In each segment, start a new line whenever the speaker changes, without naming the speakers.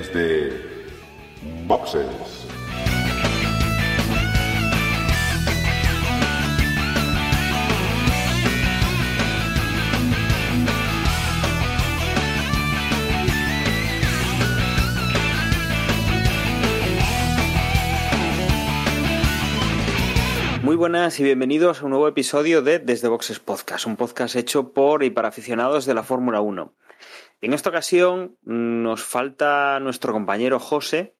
desde Boxes.
Muy buenas y bienvenidos a un nuevo episodio de Desde Boxes Podcast, un podcast hecho por y para aficionados de la Fórmula 1. En esta ocasión nos falta nuestro compañero José,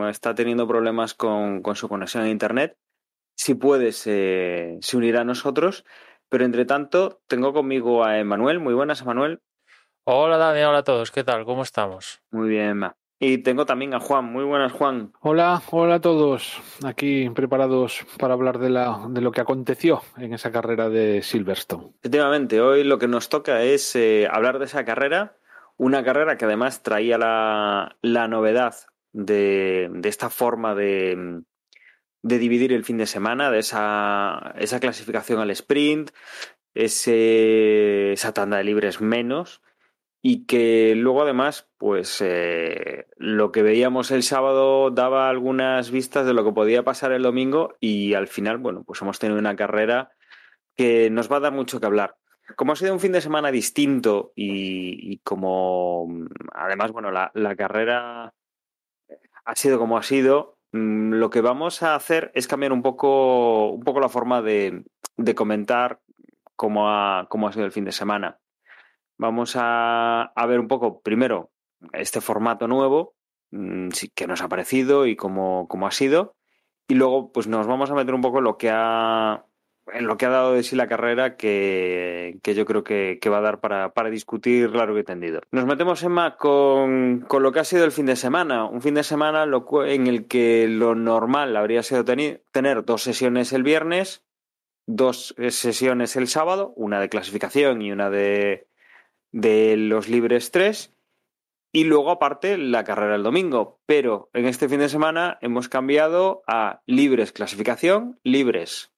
está teniendo problemas con su conexión a internet. Si puede, se unirá a nosotros, pero entre tanto tengo conmigo a Emanuel. Muy buenas, Emanuel.
Hola Dani, hola a todos, ¿qué tal? ¿Cómo estamos?
Muy bien, Ma. Y tengo también a Juan. Muy buenas, Juan.
Hola a todos. Aquí preparados para hablar de lo que aconteció en esa carrera de Silverstone.
Efectivamente, hoy lo que nos toca es hablar de esa carrera, una carrera que además traía la novedad de esta forma de dividir el fin de semana, de esa clasificación al sprint, esa tanda de libres menos, y que luego además, pues lo que veíamos el sábado daba algunas vistas de lo que podía pasar el domingo, y al final, bueno, pues hemos tenido una carrera que nos va a dar mucho que hablar. Como ha sido un fin de semana distinto y como además, bueno, la carrera ha sido como ha sido, lo que vamos a hacer es cambiar un poco la forma de comentar cómo ha sido el fin de semana. Vamos a ver un poco, primero, este formato nuevo, que nos ha parecido y cómo ha sido, y luego pues nos vamos a meter un poco en lo que ha dado de sí la carrera, que yo creo que va a dar para discutir largo y tendido. Nos metemos, Emma, con lo que ha sido el fin de semana. Un fin de semana en el que lo normal habría sido tener 2 sesiones el viernes, 2 sesiones el sábado, una de clasificación y una de los libres 3, y luego aparte la carrera el domingo. Pero en este fin de semana hemos cambiado a libres clasificación, libres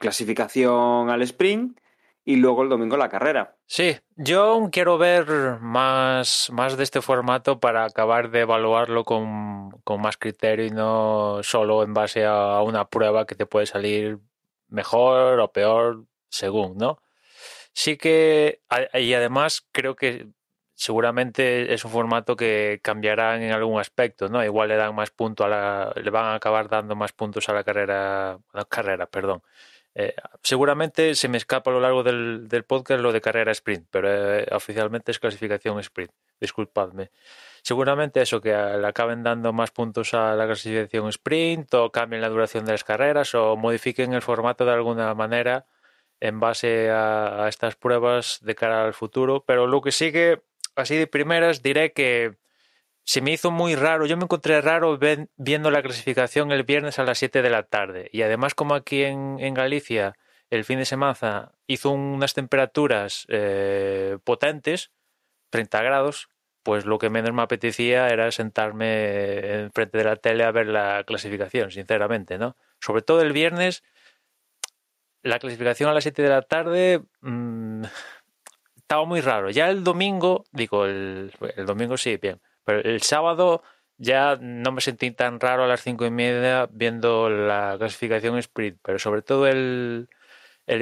clasificación al sprint, y luego el domingo la carrera.
Sí, yo aún quiero ver más de este formato para acabar de evaluarlo con más criterio y no solo en base a una prueba que te puede salir mejor o peor según, ¿no? Sí que, y además creo que seguramente es un formato que cambiará en algún aspecto, ¿no? Igual le dan más puntos le van a acabar dando más puntos a la carrera, perdón. Seguramente se me escapa a lo largo del podcast lo de carrera sprint, pero oficialmente es clasificación sprint. Disculpadme. Seguramente eso, que le acaben dando más puntos a la clasificación sprint, o cambien la duración de las carreras, o modifiquen el formato de alguna manera en base a estas pruebas de cara al futuro. Pero lo que sigue, así de primeras, diré que se me hizo muy raro. Yo me encontré raro viendo la clasificación el viernes a las 7 de la tarde. Y además, como aquí en Galicia el fin de semana hizo unas temperaturas potentes, 30 grados, pues lo que menos me apetecía era sentarme enfrente de la tele a ver la clasificación, sinceramente, ¿no? Sobre todo el viernes, la clasificación a las 7 de la tarde estaba muy raro. Ya el domingo, el domingo sí, bien. Pero el sábado ya no me sentí tan raro a las 5:30 viendo la clasificación sprint, pero sobre todo el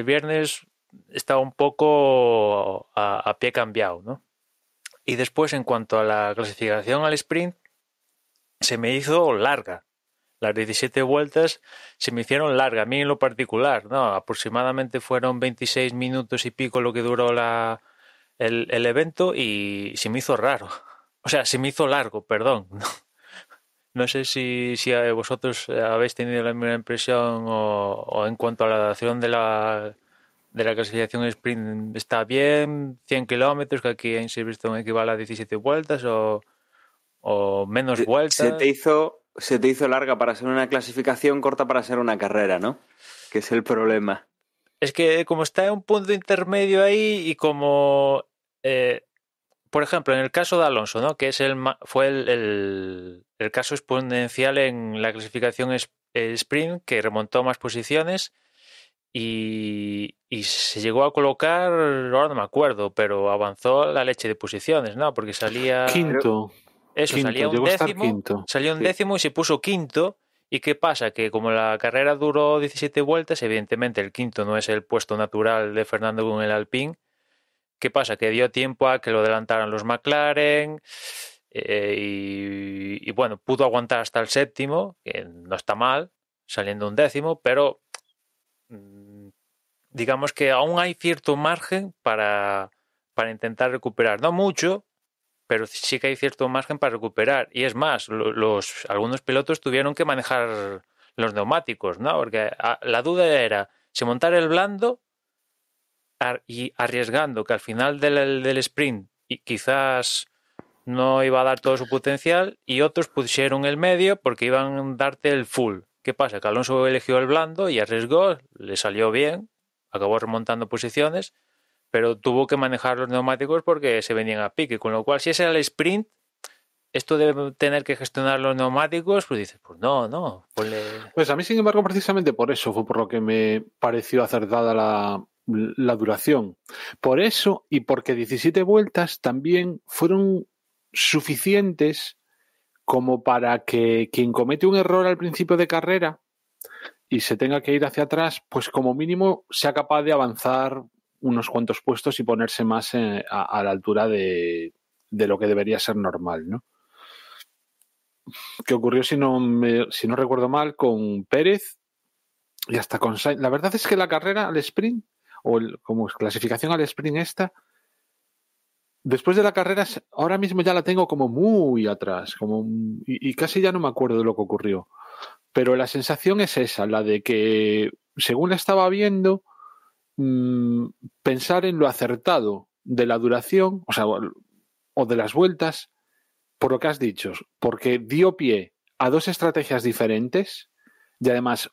viernes estaba un poco a pie cambiado, ¿no? Y después, en cuanto a la clasificación al sprint, se me hizo larga. Las 17 vueltas se me hicieron largas, a mí en lo particular, ¿no? Aproximadamente fueron 26 minutos y pico lo que duró el evento, y se me hizo raro. O sea, se me hizo largo, perdón. No sé si vosotros habéis tenido la misma impresión, o en cuanto a la duración de la clasificación sprint está bien, 100 kilómetros, que aquí en Silverstone equivale a 17 vueltas, o menos vueltas.
Se te hizo larga para ser una clasificación, corta para ser una carrera, ¿no? Que es el problema.
Es que como está en un punto intermedio ahí, y como por ejemplo, en el caso de Alonso, ¿no? Que fue el caso exponencial en la clasificación sprint, que remontó más posiciones y se llegó a colocar, ahora no me acuerdo, pero avanzó la leche de posiciones, ¿no? Porque salía...
Quinto.
Eso,
Quinto,
salía un
llegó a estar
décimo,
quinto.
salió un
Sí.
décimo y se puso quinto. ¿Y qué pasa? Que como la carrera duró 17 vueltas, evidentemente el quinto no es el puesto natural de Fernando con el Alpine. ¿Qué pasa? Que dio tiempo a que lo adelantaran los McLaren y bueno, pudo aguantar hasta el séptimo, que no está mal, saliendo un décimo, pero digamos que aún hay cierto margen para intentar recuperar. No mucho, pero sí que hay cierto margen para recuperar. Y es más, algunos pilotos tuvieron que manejar los neumáticos, ¿no? Porque la duda era si montar el blando y arriesgando que al final del sprint y quizás no iba a dar todo su potencial y otros pusieron el medio porque iban a darte el full. ¿Qué pasa? Que Alonso eligió el blando y arriesgó, le salió bien, acabó remontando posiciones, pero tuvo que manejar los neumáticos porque se venían a pique, con lo cual si ese era el sprint, esto de tener que gestionar los neumáticos, pues dices, pues no, ponle...
Pues a mí, sin embargo, precisamente por eso fue por lo que me pareció acertada la duración. Por eso y porque 17 vueltas también fueron suficientes como para que quien comete un error al principio de carrera y se tenga que ir hacia atrás, pues como mínimo sea capaz de avanzar unos cuantos puestos y ponerse más a la altura de lo que debería ser normal, ¿no? Que ocurrió, si no recuerdo mal, con Pérez y hasta con Sainz. La verdad es que la carrera al sprint, como clasificación al sprint esta, después de la carrera, ahora mismo ya la tengo como muy atrás, y casi ya no me acuerdo de lo que ocurrió. Pero la sensación es esa, la de que, según la estaba viendo, pensar en lo acertado de la duración, o sea, o de las vueltas, por lo que has dicho, porque dio pie a dos estrategias diferentes y además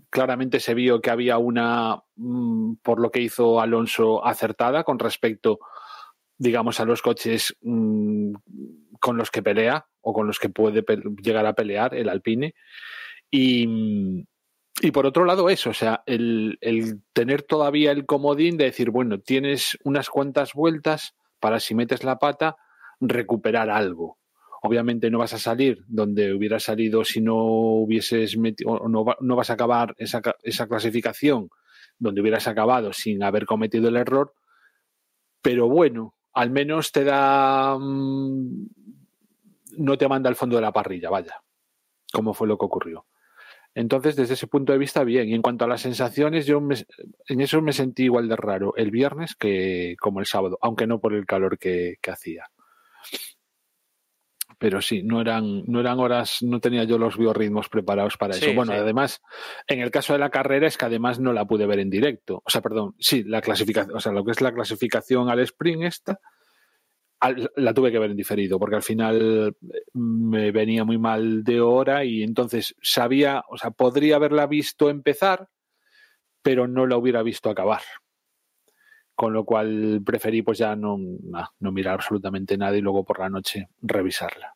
claramente se vio que había una, por lo que hizo Alonso, acertada con respecto, digamos, a los coches con los que pelea o con los que puede llegar a pelear el Alpine. Y por otro lado eso, o sea, el tener todavía el comodín de decir, bueno, tienes unas cuantas vueltas para, si metes la pata, recuperar algo. Obviamente no vas a salir donde hubieras salido si no hubieses metido, o no vas a acabar esa clasificación donde hubieras acabado sin haber cometido el error, pero bueno, al menos te da, no te manda al fondo de la parrilla, vaya, como fue lo que ocurrió. Entonces, desde ese punto de vista, bien. Y en cuanto a las sensaciones, en eso me sentí igual de raro el viernes que como el sábado, aunque no por el calor que hacía. Pero sí, no eran horas, no tenía yo los biorritmos preparados para eso. Bueno, sí. Además, en el caso de la carrera es que además no la pude ver en directo. O sea, perdón, sí, la clasificación, o sea, lo que es la clasificación al sprint esta, la tuve que ver en diferido, porque al final me venía muy mal de hora y entonces sabía, o sea, podría haberla visto empezar, pero no la hubiera visto acabar. Con lo cual preferí pues ya no mirar absolutamente nada y luego por la noche revisarla.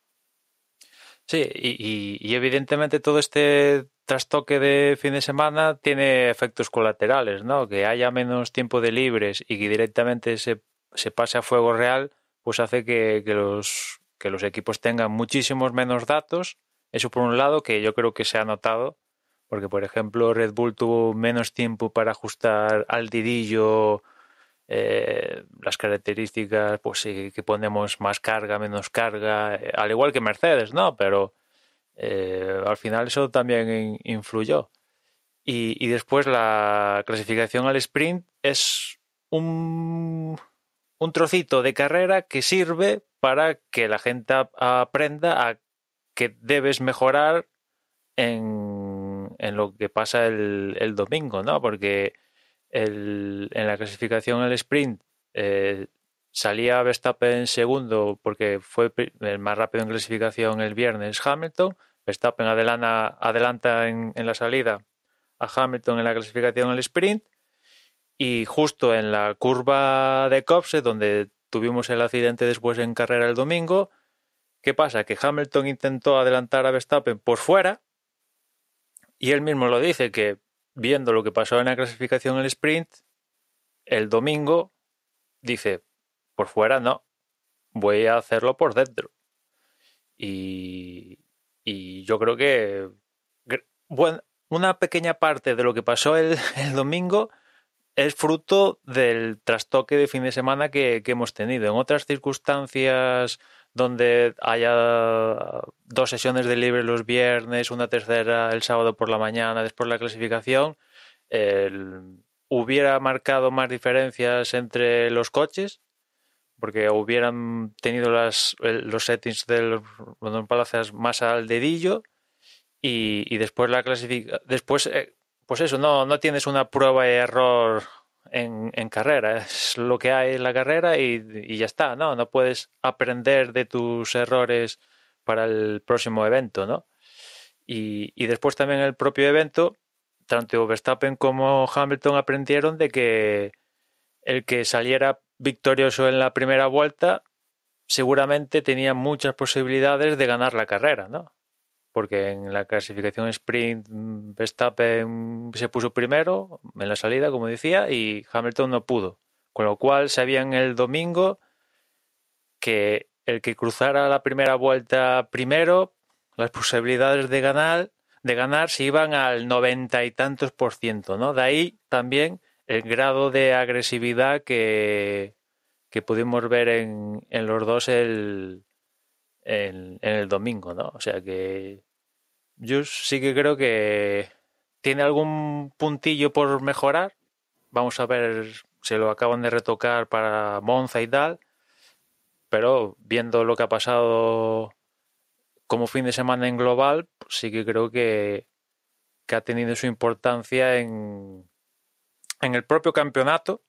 Sí, y evidentemente todo este trastoque de fin de semana tiene efectos colaterales, ¿no? Que haya menos tiempo de libres y que directamente se pase a fuego real, pues hace que los equipos tengan muchísimos menos datos. Eso por un lado, que yo creo que se ha notado, porque por ejemplo Red Bull tuvo menos tiempo para ajustar al dedillo las características, pues sí, que ponemos más carga, menos carga, al igual que Mercedes, ¿no? Pero al final eso también influyó. Y después la clasificación al sprint es un trocito de carrera que sirve para que la gente aprenda a que debes mejorar en lo que pasa el domingo, ¿no? Porque en la clasificación el sprint salía Verstappen segundo porque fue el más rápido en clasificación el viernes Hamilton. Verstappen adelanta en la salida a Hamilton en la clasificación el sprint y justo en la curva de Copse, donde tuvimos el accidente después en carrera el domingo, ¿qué pasa? Que Hamilton intentó adelantar a Verstappen por fuera y él mismo lo dice, que viendo lo que pasó en la clasificación el sprint, el domingo dice, por fuera no, voy a hacerlo por dentro. Y yo creo que bueno, una pequeña parte de lo que pasó el domingo es fruto del trastoque de fin de semana que hemos tenido. En otras circunstancias donde haya 2 sesiones de libre los viernes, una tercera el sábado por la mañana después de la clasificación, hubiera marcado más diferencias entre los coches, porque hubieran tenido los settings de los monoplazas más al dedillo, y después la clasificación, después pues eso, no tienes una prueba de error en carrera, es lo que hay en la carrera y ya está, no puedes aprender de tus errores para el próximo evento, ¿no? Y después también el propio evento, tanto Verstappen como Hamilton aprendieron de que el que saliera victorioso en la primera vuelta seguramente tenía muchas posibilidades de ganar la carrera, ¿no? Porque en la clasificación sprint Verstappen se puso primero en la salida, como decía, y Hamilton no pudo. Con lo cual sabían el domingo que el que cruzara la primera vuelta primero, las posibilidades de ganar se iban al 90 y tantos %, ¿no? De ahí también el grado de agresividad que pudimos ver en los dos en el domingo, ¿no? O sea que yo sí que creo que tiene algún puntillo por mejorar. Vamos a ver, se lo acaban de retocar para Monza y tal, pero viendo lo que ha pasado como fin de semana en global, pues sí que creo que ha tenido su importancia en el propio campeonato,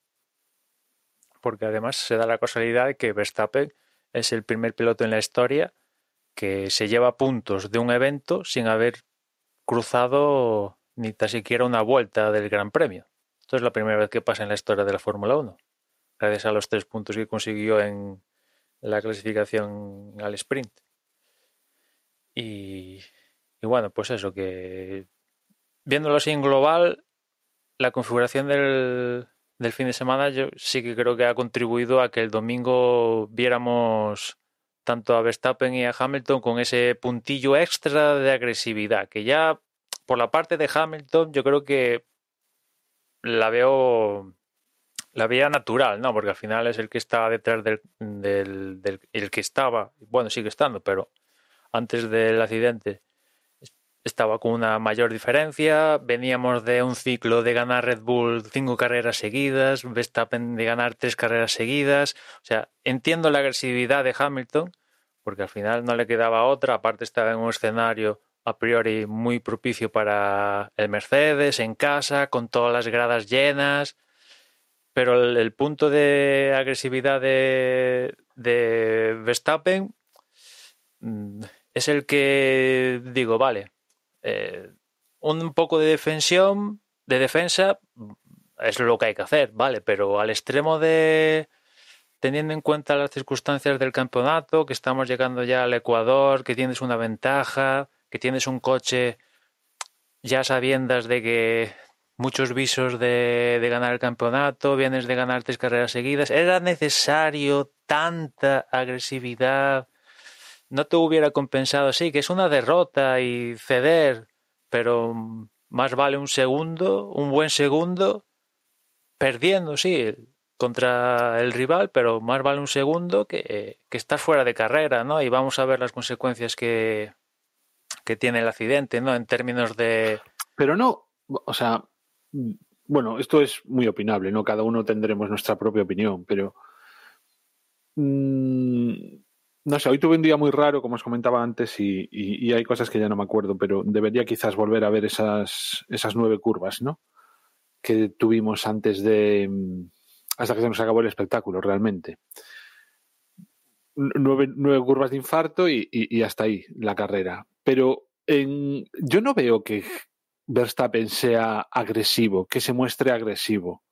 porque además se da la casualidad de que Verstappen es el primer piloto en la historia que se lleva puntos de un evento sin haber cruzado ni tan siquiera una vuelta del Gran Premio. Esto es la primera vez que pasa en la historia de la Fórmula 1, gracias a los 3 puntos que consiguió en la clasificación al sprint. Y bueno, pues eso, que viéndolo así en global, la configuración del fin de semana yo sí que creo que ha contribuido a que el domingo viéramos tanto a Verstappen y a Hamilton con ese puntillo extra de agresividad, que ya por la parte de Hamilton yo creo que la veía natural, ¿no? Porque al final es el que estaba detrás el que estaba, bueno, sigue estando, pero antes del accidente estaba con una mayor diferencia. Veníamos de un ciclo de ganar Red Bull 5 carreras seguidas, Verstappen de ganar 3 carreras seguidas. O sea, entiendo la agresividad de Hamilton, porque al final no le quedaba otra. Aparte estaba en un escenario a priori muy propicio para el Mercedes, en casa, con todas las gradas llenas. Pero el punto de agresividad de Verstappen es el que digo, vale, un poco de defensa es lo que hay que hacer, vale, pero al extremo de, teniendo en cuenta las circunstancias del campeonato, que estamos llegando ya al Ecuador, que tienes una ventaja, que tienes un coche ya sabiendas de que muchos visos de ganar el campeonato, vienes de ganar 3 carreras seguidas, ¿era necesario tanta agresividad? ¿No te hubiera compensado? Sí, que es una derrota y ceder, pero más vale un buen segundo, perdiendo, sí, contra el rival, pero más vale un segundo que estar fuera de carrera, ¿no? Y vamos a ver las consecuencias que tiene el accidente, ¿no? En términos de...
Pero no, o sea, bueno, esto es muy opinable, ¿no? Cada uno tendremos nuestra propia opinión, pero... no sé, hoy tuve un día muy raro, como os comentaba antes, y hay cosas que ya no me acuerdo, pero debería quizás volver a ver esas 9 curvas, ¿no? Que tuvimos hasta que se nos acabó el espectáculo, realmente. 9 curvas de infarto y hasta ahí la carrera. Pero yo no veo que Verstappen sea agresivo, que se muestre agresivo.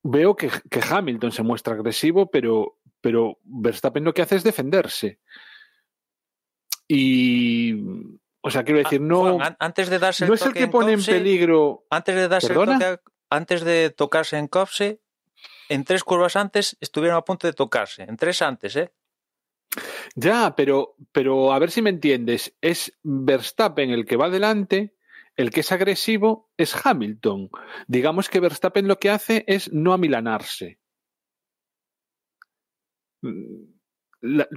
Veo que Hamilton se muestra agresivo, pero Verstappen lo que hace es defenderse. Y, o sea, quiero decir, no,
Juan, antes de darse
no es el que pone en peligro.
Antes de darse antes de tocarse en Copse, en 3 curvas antes estuvieron a punto de tocarse. En 3 antes,
Ya, pero a ver si me entiendes. Es Verstappen el que va adelante, el que es agresivo es Hamilton. Digamos que Verstappen lo que hace es no amilanarse.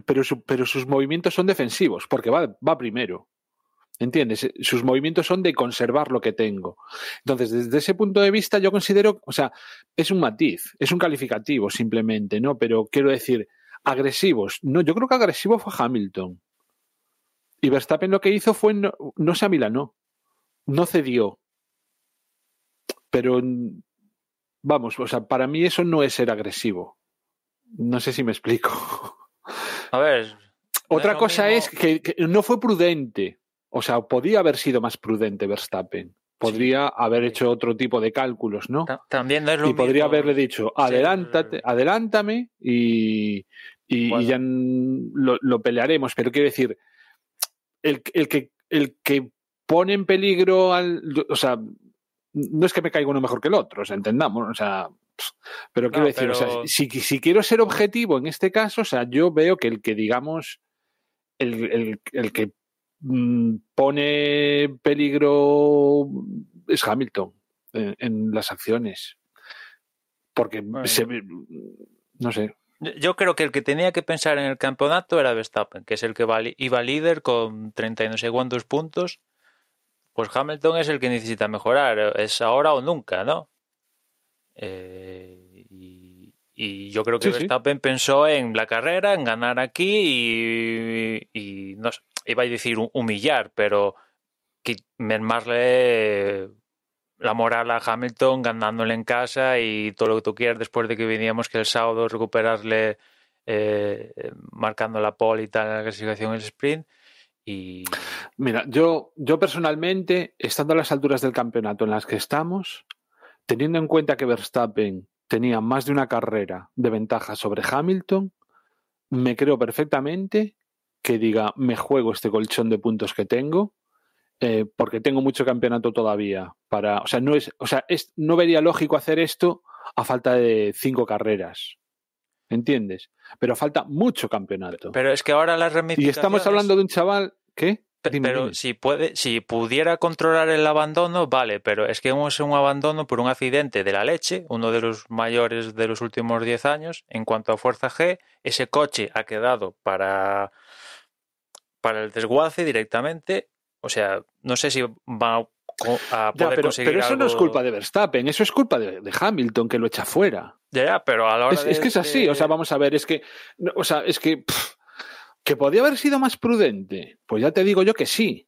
Pero sus movimientos son defensivos, porque va primero. ¿Entiendes? Sus movimientos son de conservar lo que tengo. Entonces, desde ese punto de vista, yo considero, o sea, es un matiz, es un calificativo simplemente, ¿no? Pero quiero decir, agresivos. No, yo creo que agresivo fue Hamilton. Y Verstappen lo que hizo fue no se amilanó, no cedió. Pero, vamos, o sea, para mí eso no es ser agresivo. No sé si me explico.
A ver.
Otra cosa es que no fue prudente. O sea, podía haber sido más prudente Verstappen. Podría haber hecho otro tipo de cálculos, ¿no?
También no es lo
mismo. Y podría haberle dicho, adelántame y ya lo pelearemos. Pero quiero decir, el que pone en peligro o sea, no es que me caiga uno mejor que el otro, o sea, entendamos, o sea, pero quiero decir, o sea, si quiero ser objetivo en este caso, o sea, yo veo que el que, digamos, el que pone peligro es Hamilton en las acciones. Porque no sé.
Yo creo que el que tenía que pensar en el campeonato era Verstappen, que es el que iba líder con 30 y no sé cuántos puntos. Pues Hamilton es el que necesita mejorar. Es ahora o nunca, ¿no? Y yo creo que Verstappen pensó en la carrera, en ganar aquí y no sé, iba a decir humillar, pero mermarle la moral a Hamilton ganándole en casa y todo lo que tú quieras después de que veníamos que el sábado recuperarle marcando la pole y tal en la clasificación del sprint. Y
mira, yo personalmente, estando a las alturas del campeonato en las que estamos, teniendo en cuenta que Verstappen tenía más de una carrera de ventaja sobre Hamilton, me creo perfectamente que diga, me juego este colchón de puntos que tengo, porque tengo mucho campeonato todavía para, o sea, no vería lógico hacer esto a falta de 5 carreras. ¿Entiendes? Pero falta mucho campeonato.
Pero es que ahora las ramificaciones...
Y estamos hablando de un chaval que...
Dime. Si pudiera controlar el abandono, vale, pero es que es un abandono por un accidente de la leche, uno de los mayores de los últimos 10 años. En cuanto a fuerza G, ese coche ha quedado para el desguace directamente. O sea, no sé si va a poder conseguir
pero eso
algo...
no es culpa de Verstappen, eso es culpa de Hamilton, que lo echa fuera.
Ya, pero a la hora
es que es así, o sea, vamos a ver, es que ¿que podía haber sido más prudente? Pues ya te digo yo que sí.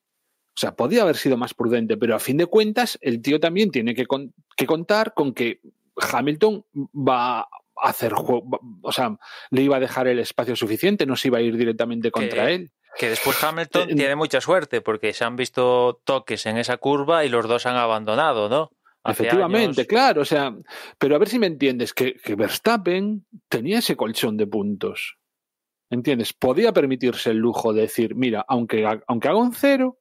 O sea, podía haber sido más prudente, pero a fin de cuentas el tío también tiene que contar con que Hamilton va a hacer juego, o sea, le iba a dejar el espacio suficiente, no se iba a ir directamente contra él.
Que después Hamilton tiene mucha suerte porque se han visto toques en esa curva y los dos han abandonado, ¿no?
Efectivamente, claro, o sea, pero a ver si me entiendes, que Verstappen tenía ese colchón de puntos. ¿Entiendes? Podía permitirse el lujo de decir, mira, aunque haga un 0,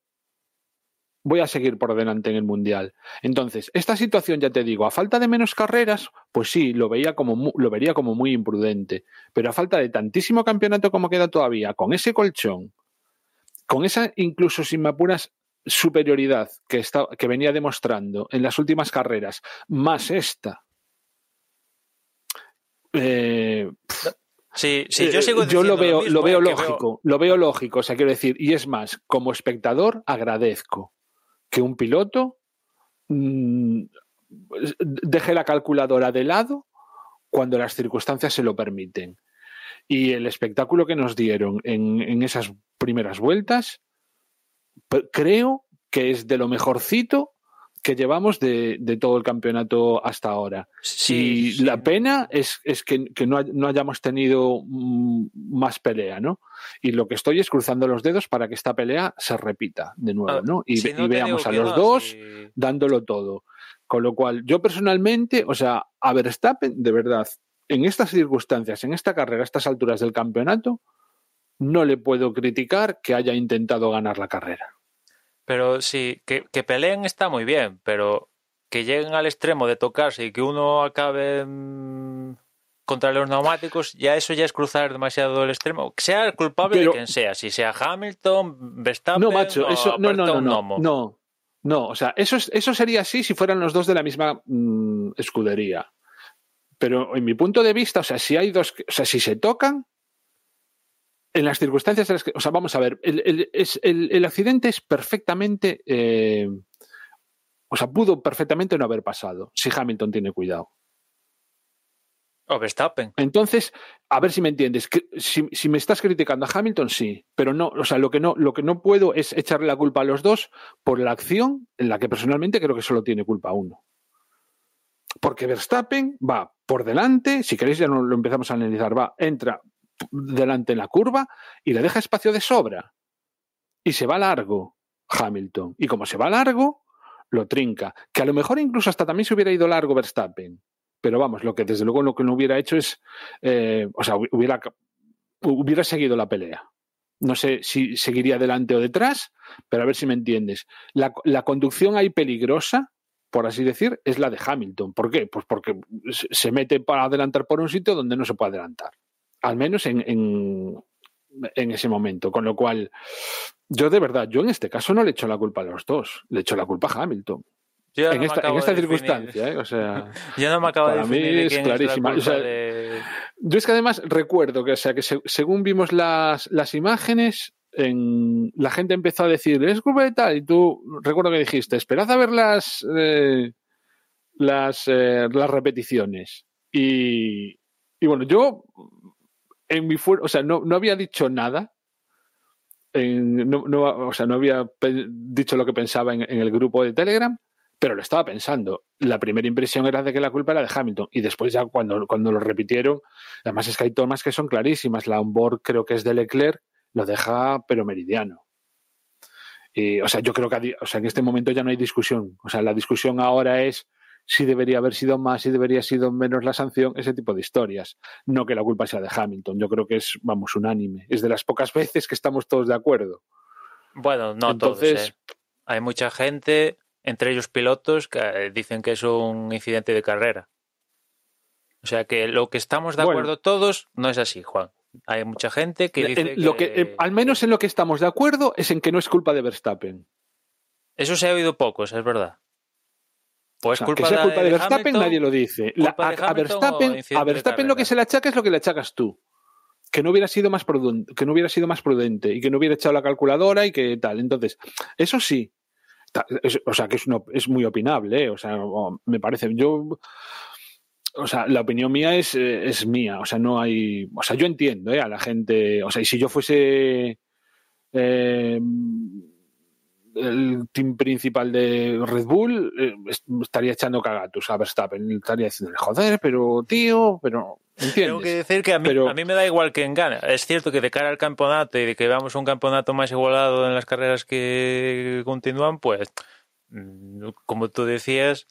voy a seguir por delante en el Mundial. Entonces, esta situación, ya te digo, a falta de menos carreras, pues sí, lo vería como muy imprudente. Pero a falta de tantísimo campeonato como queda todavía, con ese colchón, con esa, incluso si me apuras, superioridad que venía demostrando en las últimas carreras, más esta...
Sí, yo sigo
yo lo veo
lógico,
lo veo lógico, o sea, quiero decir, y es más, como espectador agradezco que un piloto deje la calculadora de lado cuando las circunstancias se lo permiten. Y el espectáculo que nos dieron en esas primeras vueltas, creo que es de lo mejorcito que llevamos de todo el campeonato hasta ahora.
Sí.
La pena es que no hayamos tenido más pelea, ¿no? Y lo que estoy es cruzando los dedos para que esta pelea se repita de nuevo, ¿no? Y veamos a los dos dándolo todo. Con lo cual, yo personalmente, o sea, a Verstappen, de verdad, en estas circunstancias, en esta carrera, a estas alturas del campeonato, no le puedo criticar que haya intentado ganar la carrera.
Pero sí, que peleen está muy bien, pero que lleguen al extremo de tocarse y que uno acabe contra los neumáticos, ya eso ya es cruzar demasiado el extremo. Sea el culpable de quien sea, si sea Hamilton, Verstappen,
no, macho, eso
no.
No, o sea, eso sería así si fueran los dos de la misma escudería. Pero en mi punto de vista, o sea, si hay dos, o sea, si se tocan, en las circunstancias en las que, o sea, vamos a ver, el accidente es perfectamente, o sea, pudo perfectamente no haber pasado si Hamilton tiene cuidado.
O Verstappen.
Entonces, a ver si me entiendes. Si me estás criticando a Hamilton, sí, pero no, o sea, lo que no puedo es echarle la culpa a los dos por la acción en la que personalmente creo que solo tiene culpa uno. Porque Verstappen va por delante, si queréis ya no lo empezamos a analizar, entra delante en la curva y le deja espacio de sobra. Y se va largo Hamilton. Y como se va largo, lo trinca. Que a lo mejor incluso hasta también se hubiera ido largo Verstappen. Pero vamos, lo que desde luego lo que no hubiera hecho es, o sea, hubiera seguido la pelea. No sé si seguiría delante o detrás, pero a ver si me entiendes. La conducción ahí peligrosa, por así decir, es la de Hamilton. ¿Por qué? Pues porque se mete para adelantar por un sitio donde no se puede adelantar. Al menos en ese momento. Con lo cual, yo de verdad, yo en este caso no le echo la culpa a los dos, le echo la culpa a Hamilton. En esta circunstancia, o sea,
yo no me acabo de definir.
Para mí es clarísima. O sea, yo es que además recuerdo que, o sea, que según vimos las imágenes, la gente empezó a decir, es culpa de tal, y tú recuerdo que dijiste, esperad a ver las repeticiones. Y bueno, yo en mi o sea, no había dicho nada. O sea, no había dicho lo que pensaba en el grupo de Telegram, pero lo estaba pensando. La primera impresión era de que la culpa era de Hamilton, y después ya cuando lo repitieron, además es que hay tomas que son clarísimas. La onboard creo que es de Leclerc, lo deja pero meridiano. Y, o sea, yo creo que en este momento ya no hay discusión. O sea, la discusión ahora es si debería haber sido más, si debería haber sido menos la sanción, ese tipo de historias. No que la culpa sea de Hamilton. Yo creo que es, vamos, unánime. Es de las pocas veces que estamos todos de acuerdo.
Bueno, no entonces, todos. Hay mucha gente, entre ellos pilotos, que dicen que es un incidente de carrera. O sea que lo que estamos de acuerdo todos no es así, Juan. Hay mucha gente que dice
al menos en lo que estamos de acuerdo es en que no es culpa de Verstappen.
Eso se ha oído poco, es verdad.
Pues o sea, que sea culpa de Verstappen, Hamilton, nadie lo dice. A Verstappen lo que se le achaca es lo que le achacas tú. Que no hubiera sido más prudente y que no hubiera echado la calculadora y que tal. Entonces, eso sí. O sea, que es muy opinable, ¿eh? O sea, me parece. O sea, la opinión mía es mía. O sea, no hay. O sea, yo entiendo, a la gente. O sea, y si yo fuese el team principal de Red Bull, estaría echando cagatos a Verstappen. Estaría diciendo, joder, pero ¿entiendes?
Tengo que decir que a mí me da igual quién gana. Es cierto que de cara al campeonato y de que veamos un campeonato más igualado en las carreras que continúan, pues, como tú decías,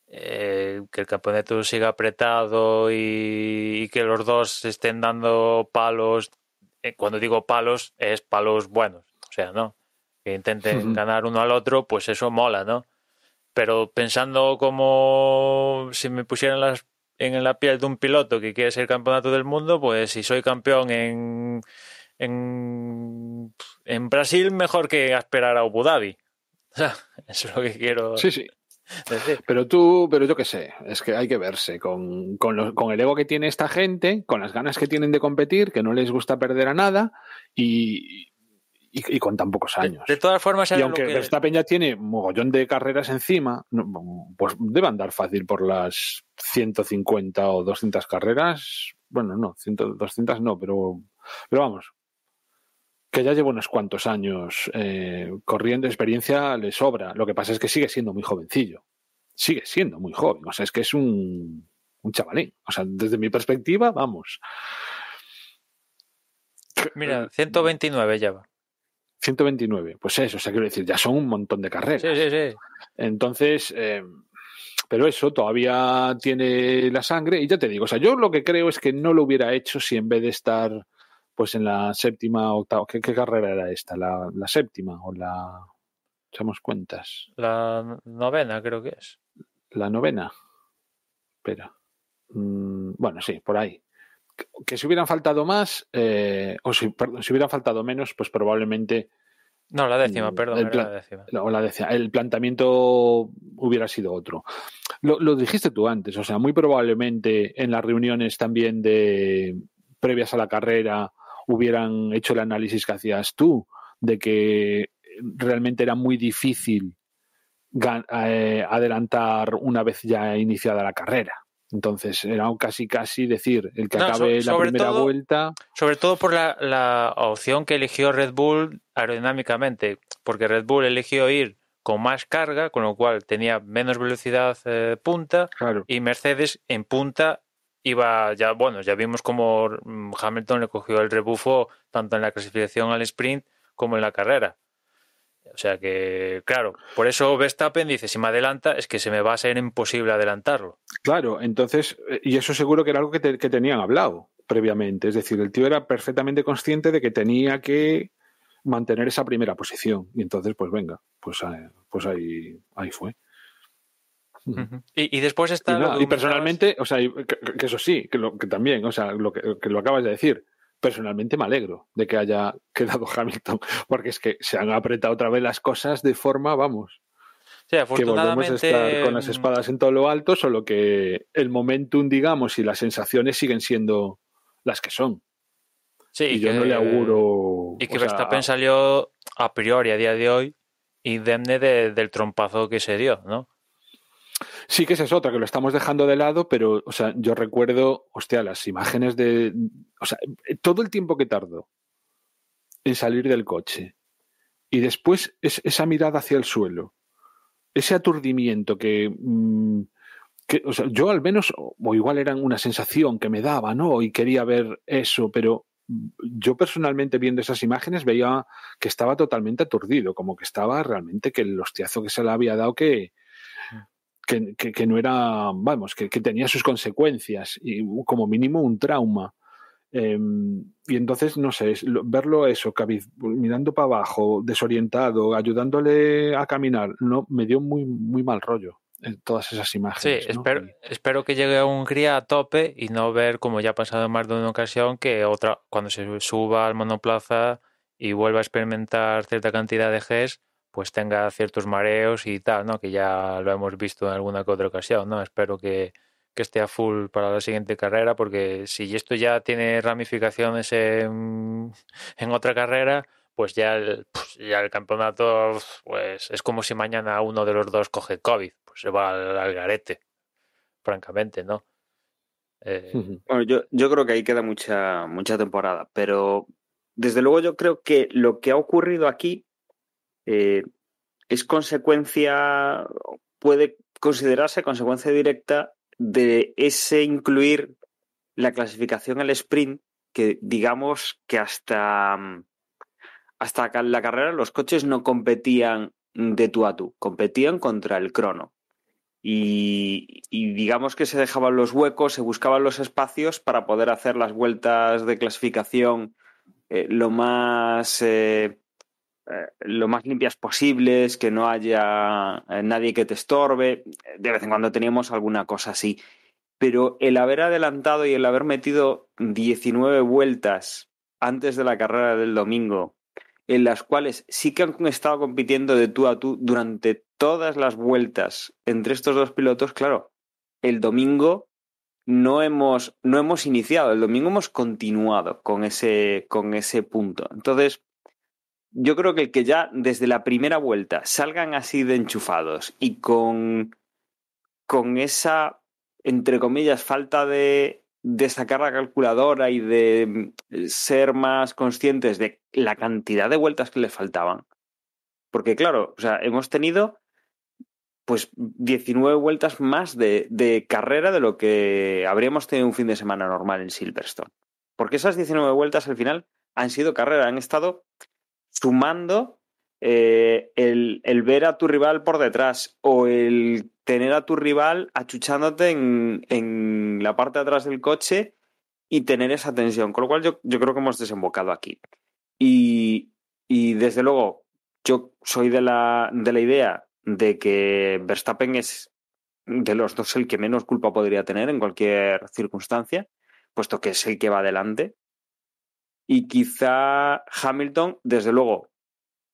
que el campeonato siga apretado y que los dos estén dando palos. Cuando digo palos, es palos buenos. O sea, ¿no? Que intenten ganar uno al otro, pues eso mola, ¿no? Pero pensando como si me pusieran en la piel de un piloto que quiere ser campeonato del mundo, pues si soy campeón en Brasil, mejor que esperar a Abu Dhabi. O sea, eso es lo que quiero
decir. Pero yo qué sé, es que hay que verse con el ego que tiene esta gente, con las ganas que tienen de competir, que no les gusta perder a nada y con tan pocos años.
De todas formas,
y aunque Verstappen ya tiene mogollón de carreras encima, pues debe andar fácil por las 150 o 200 carreras. Bueno, no, 200 no, pero vamos, que ya lleva unos cuantos años corriendo, experiencia le sobra. Lo que pasa es que sigue siendo muy jovencillo. Sigue siendo muy joven. O sea, es que es un chavalín. O sea, desde mi perspectiva, vamos.
Mira, 129 ya va.
129, pues eso, o sea, quiero decir, ya son un montón de carreras.
Sí.
Entonces, pero eso todavía tiene la sangre y ya te digo, o sea, yo lo que creo es que no lo hubiera hecho si en vez de estar pues en la séptima, octava, ¿qué carrera era esta? ¿La séptima o la...? Echamos cuentas.
La novena creo que es.
¿La novena? Espera. Bueno, sí, por ahí. Que si hubieran faltado más, si hubieran faltado menos, pues probablemente...
No, la décima, perdón, era la décima.
El planteamiento hubiera sido otro. Lo dijiste tú antes, o sea, muy probablemente en las reuniones también previas a la carrera hubieran hecho el análisis que hacías tú, de que realmente era muy difícil adelantar una vez ya iniciada la carrera. Entonces era casi decir, el que acabe la primera vuelta...
Sobre todo por la opción que eligió Red Bull aerodinámicamente, porque Red Bull eligió ir con más carga, con lo cual tenía menos velocidad punta,
claro.
Y Mercedes en punta iba ya vimos como Hamilton le cogió el rebufo tanto en la clasificación al sprint como en la carrera. O sea que, claro, por eso Verstappen dice, si me adelanta es que se me va a ser imposible adelantarlo.
Claro, entonces, y eso seguro que era algo que tenían hablado previamente. Es decir, el tío era perfectamente consciente de que tenía que mantener esa primera posición. Y entonces, pues venga, pues ahí fue.
Uh-huh. Y después está...
Y personalmente, o sea, que eso sí, que también, o sea, que lo acabas de decir, personalmente me alegro de que haya quedado Hamilton, porque es que se han apretado otra vez las cosas de forma, vamos,
sí, afortunadamente,
que volvemos a estar con las espadas en todo lo alto, solo que el momentum, digamos, y las sensaciones siguen siendo las que son.
Sí,
y yo no le auguro...
Y que Verstappen salió a priori, a día de hoy, indemne del trompazo que se dio, ¿no?
Sí, que esa es otra, que lo estamos dejando de lado, pero, o sea, yo recuerdo, hostia, las imágenes o sea, todo el tiempo que tardó en salir del coche y después esa mirada hacia el suelo, ese aturdimiento que o sea, yo al menos, o igual era una sensación que me daba, ¿no? Y quería ver eso, pero yo personalmente viendo esas imágenes veía que estaba totalmente aturdido, como que estaba realmente que el hostiazo que se le había dado que no era, vamos, que tenía sus consecuencias y como mínimo un trauma. Y entonces, no sé, verlo eso, mirando para abajo, desorientado, ayudándole a caminar, no, me dio muy, muy mal rollo en todas esas imágenes.
Sí,
¿no?
espero que llegue a Hungría a tope y no ver, como ya ha pasado en más de una ocasión, que cuando se suba al monoplaza y vuelva a experimentar cierta cantidad de Gs, pues tenga ciertos mareos y tal, ¿no? Que ya lo hemos visto en alguna que otra ocasión, ¿no? Espero que esté a full para la siguiente carrera, porque si esto ya tiene ramificaciones en otra carrera, pues ya el campeonato pues es como si mañana uno de los dos coge COVID, pues se va al garete, francamente, ¿no?
Bueno, yo creo que ahí queda mucha temporada, pero desde luego yo creo que lo que ha ocurrido aquí es consecuencia, puede considerarse consecuencia directa de ese incluir la clasificación al sprint, que digamos que hasta la carrera los coches no competían de tú a tú, competían contra el crono. Y digamos que se dejaban los huecos, se buscaban los espacios para poder hacer las vueltas de clasificación lo más limpias posibles, que no haya nadie que te estorbe. De vez en cuando teníamos alguna cosa así. Pero el haber adelantado y el haber metido 19 vueltas antes de la carrera del domingo, en las cuales sí que han estado compitiendo de tú a tú durante todas las vueltas entre estos dos pilotos, claro, el domingo no hemos iniciado, el domingo hemos continuado con ese punto. Entonces, yo creo que el que ya desde la primera vuelta salgan así de enchufados y con esa, entre comillas, falta de sacar la calculadora y de ser más conscientes de la cantidad de vueltas que les faltaban. Porque claro, o sea, hemos tenido pues 19 vueltas más de carrera de lo que habríamos tenido un fin de semana normal en Silverstone. Porque esas 19 vueltas al final han sido carrera, han estado sumando el ver a tu rival por detrás o el tener a tu rival achuchándote en la parte de atrás del coche y tener esa tensión. Con lo cual yo creo que hemos desembocado aquí. Y desde luego yo soy de la idea de que Verstappen es de los dos el que menos culpa podría tener en cualquier circunstancia, puesto que es el que va adelante. Y quizá Hamilton, desde luego,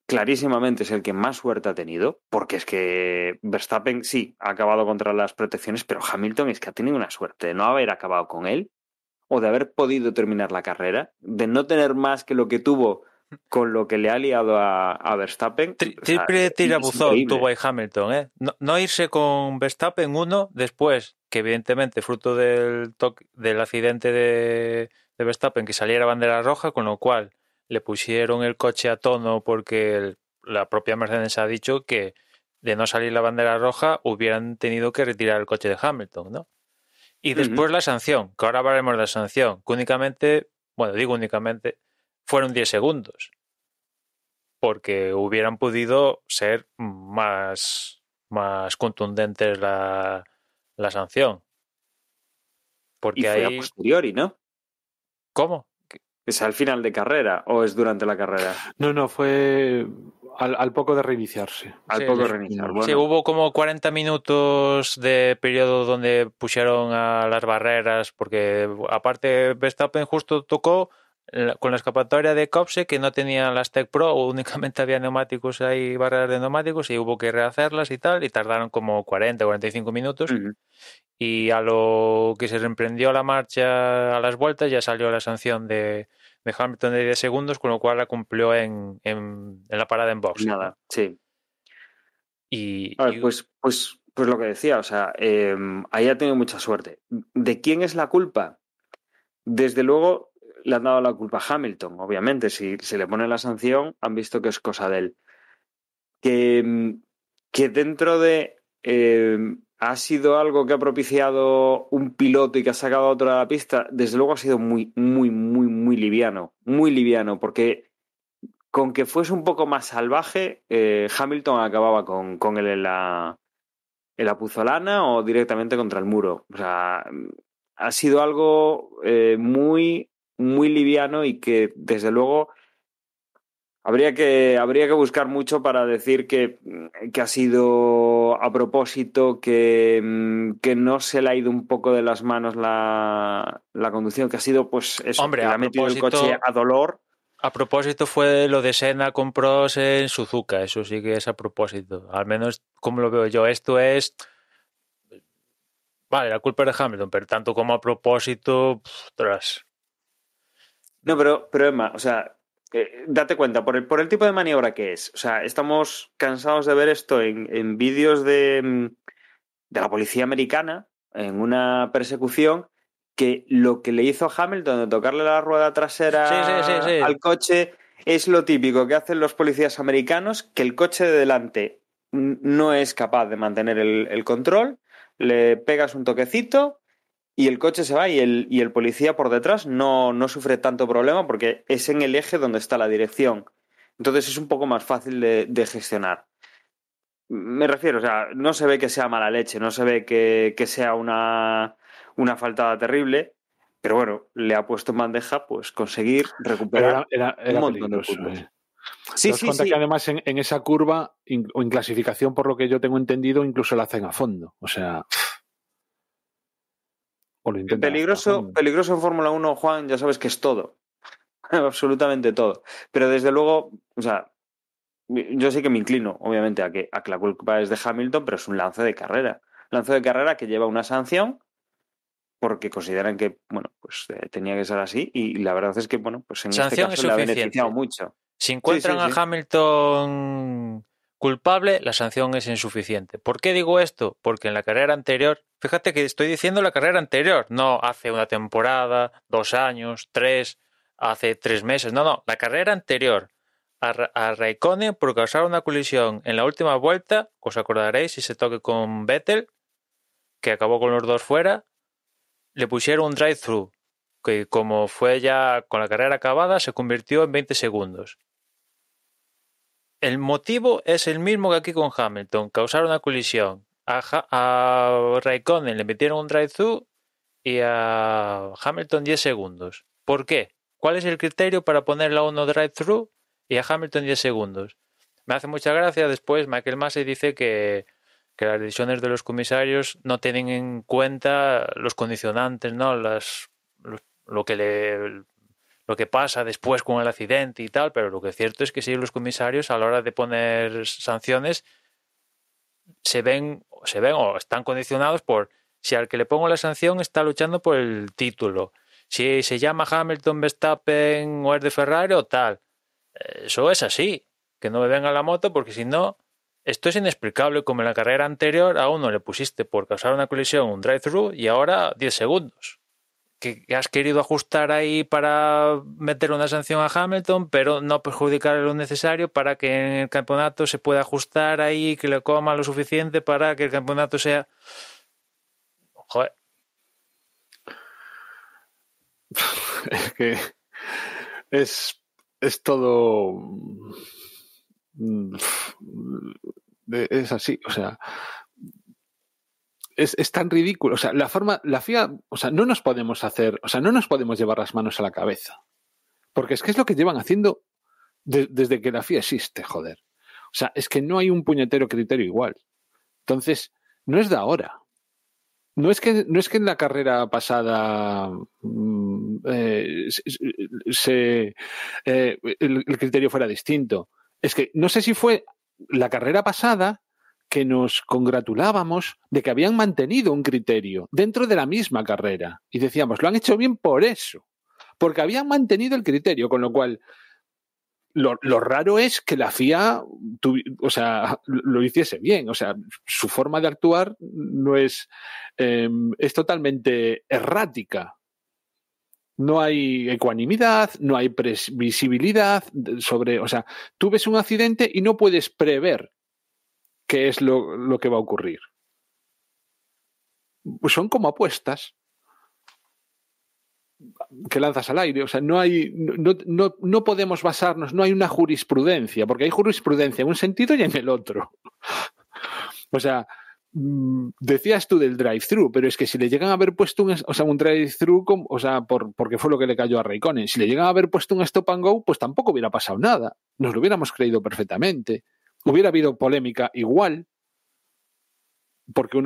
clarísimamente es el que más suerte ha tenido, porque es que Verstappen sí ha acabado contra las protecciones, pero Hamilton es que ha tenido una suerte de no haber acabado con él o de haber podido terminar la carrera, de no tener más que lo que tuvo con lo que le ha liado a Verstappen.
Triple tirabuzón tuvo ahí Hamilton, ¿eh? No irse con Verstappen uno, después, que evidentemente fruto del accidente de Verstappen, que saliera bandera roja, con lo cual le pusieron el coche a tono porque la propia Mercedes ha dicho que de no salir la bandera roja hubieran tenido que retirar el coche de Hamilton, ¿no? Y después la sanción, que ahora hablaremos de la sanción, que únicamente, fueron 10 segundos. Porque hubieran podido ser más contundentes la sanción. Porque
y fue a posteriori, ¿no?
¿Cómo?
¿Es al final de carrera o es durante la carrera?
No, fue al poco de reiniciarse.
Al poco de reiniciar. Bueno.
Sí, hubo como 40 minutos de periodo donde pusieron a las barreras, porque aparte Verstappen justo tocó con la escapatoria de Copse, que no tenía las Tech Pro, únicamente había neumáticos ahí, barreras de neumáticos, y hubo que rehacerlas y tal, y tardaron como 40-45 minutos. Y a lo que se reemprendió la marcha a las vueltas ya salió la sanción de Hamilton de 10 segundos, con lo cual la cumplió en la parada en box.
Nada, sí.
Y,
a ver, pues lo que decía, o sea, ahí ha tenido mucha suerte. ¿De quién es la culpa? Desde luego le han dado la culpa a Hamilton, obviamente. Si se le pone la sanción, han visto que es cosa de él. Que dentro de... ha sido algo que ha propiciado un piloto y que ha sacado a otro de la pista, desde luego ha sido muy, muy, muy, muy liviano. Muy liviano, porque con que fuese un poco más salvaje, Hamilton acababa con él en la puzolana o directamente contra el muro. O sea, ha sido algo muy, muy liviano y que desde luego habría que buscar mucho para decir que ha sido a propósito, que no se le ha ido un poco de las manos la conducción, que ha sido pues eso,
hombre,
que le ha metido el coche a dolor.
A propósito fue lo de Senna con Prost en Suzuka, eso sí que es a propósito, al menos como lo veo yo. Esto es... Vale, la culpa es de Hamilton, pero tanto como a propósito... Tras.
No, pero Emma, o sea... date cuenta, por el tipo de maniobra que es. O sea, estamos cansados de ver esto en vídeos de la policía americana, en una persecución, que lo que le hizo a Hamilton de tocarle la rueda trasera al coche es lo típico que hacen los policías americanos, que el coche de delante no es capaz de mantener el control, le pegas un toquecito y el coche se va y el policía por detrás no sufre tanto problema porque es en el eje donde está la dirección. Entonces es un poco más fácil de gestionar. Me refiero, o sea, no se ve que sea mala leche, no se ve que sea una faltada terrible, pero bueno, le ha puesto en bandeja pues conseguir recuperar
era
un montón
peligroso,
de puntos.
Sí. Que además en esa curva, o en clasificación, por lo que yo tengo entendido, incluso la hacen a fondo. O sea... O lo
peligroso en Fórmula 1, Juan, ya sabes que es todo. Absolutamente todo. Pero desde luego, o sea, yo sí que me inclino, obviamente, a que la culpa es de Hamilton, pero es un lance de carrera. Lance de carrera que lleva una sanción porque consideran que, bueno, pues tenía que ser así y la verdad es que, bueno, pues en
sanción
este caso le ha beneficiado mucho.
Si encuentran a Hamilton culpable, la sanción es insuficiente. ¿Por qué digo esto? Porque en la carrera anterior, fíjate que estoy diciendo la carrera anterior, no hace una temporada, 2 años, 3, hace 3 meses, no, la carrera anterior. A Raikkonen por causar una colisión en la última vuelta, os acordaréis si se toque con Vettel, que acabó con los dos fuera, le pusieron un drive-thru, que como fue ya con la carrera acabada, se convirtió en 20 segundos. El motivo es el mismo que aquí con Hamilton, causar una colisión. A Raikkonen le metieron un drive-thru y a Hamilton 10 segundos. ¿Por qué? ¿Cuál es el criterio para ponerle a uno drive-thru y a Hamilton 10 segundos? Me hace mucha gracia después Michael Massey dice que que las decisiones de los comisarios no tienen en cuenta los condicionantes, ¿no? Lo que pasa después con el accidente y tal, pero lo que es cierto es que sí, los comisarios a la hora de poner sanciones se ven o están condicionados por si al que le pongo la sanción está luchando por el título, si se llama Hamilton, Verstappen o es de Ferrari o tal. Eso es así, que no me venga la moto porque si no, esto es inexplicable, como en la carrera anterior a uno le pusiste por causar una colisión un drive-thru y ahora 10 segundos. Que has querido ajustar ahí para meter una sanción a Hamilton, pero no perjudicar lo necesario para que en el campeonato se pueda ajustar ahí, que le coma lo suficiente para que el campeonato sea... Joder.
Es que es todo... Es así, o sea... Es tan ridículo, o sea, la FIA, o sea, no nos podemos llevar las manos a la cabeza, porque es que es lo que llevan haciendo desde que la FIA existe, joder. O sea, es que no hay un puñetero criterio igual. Entonces, no es de ahora. No es que en la carrera pasada el criterio fuera distinto. Es que no sé si fue la carrera pasada que nos congratulábamos de que habían mantenido un criterio dentro de la misma carrera. Y decíamos, lo han hecho bien por eso, porque habían mantenido el criterio, con lo cual lo raro es que la FIA lo hiciese bien. O sea, su forma de actuar no es totalmente errática. No hay ecuanimidad, no hay previsibilidad sobre... O sea, tú ves un accidente y no puedes prever qué es lo que va a ocurrir. Pues son como apuestas que lanzas al aire. O sea, no podemos basarnos, no hay una jurisprudencia, porque hay jurisprudencia en un sentido y en el otro. O sea, decías tú del drive-thru, pero es que si le llegan a haber puesto un drive-thru, porque fue lo que le cayó a Raikkonen, si le llegan a haber puesto un stop and go, pues tampoco hubiera pasado nada. Nos lo hubiéramos creído perfectamente. Hubiera habido polémica igual, porque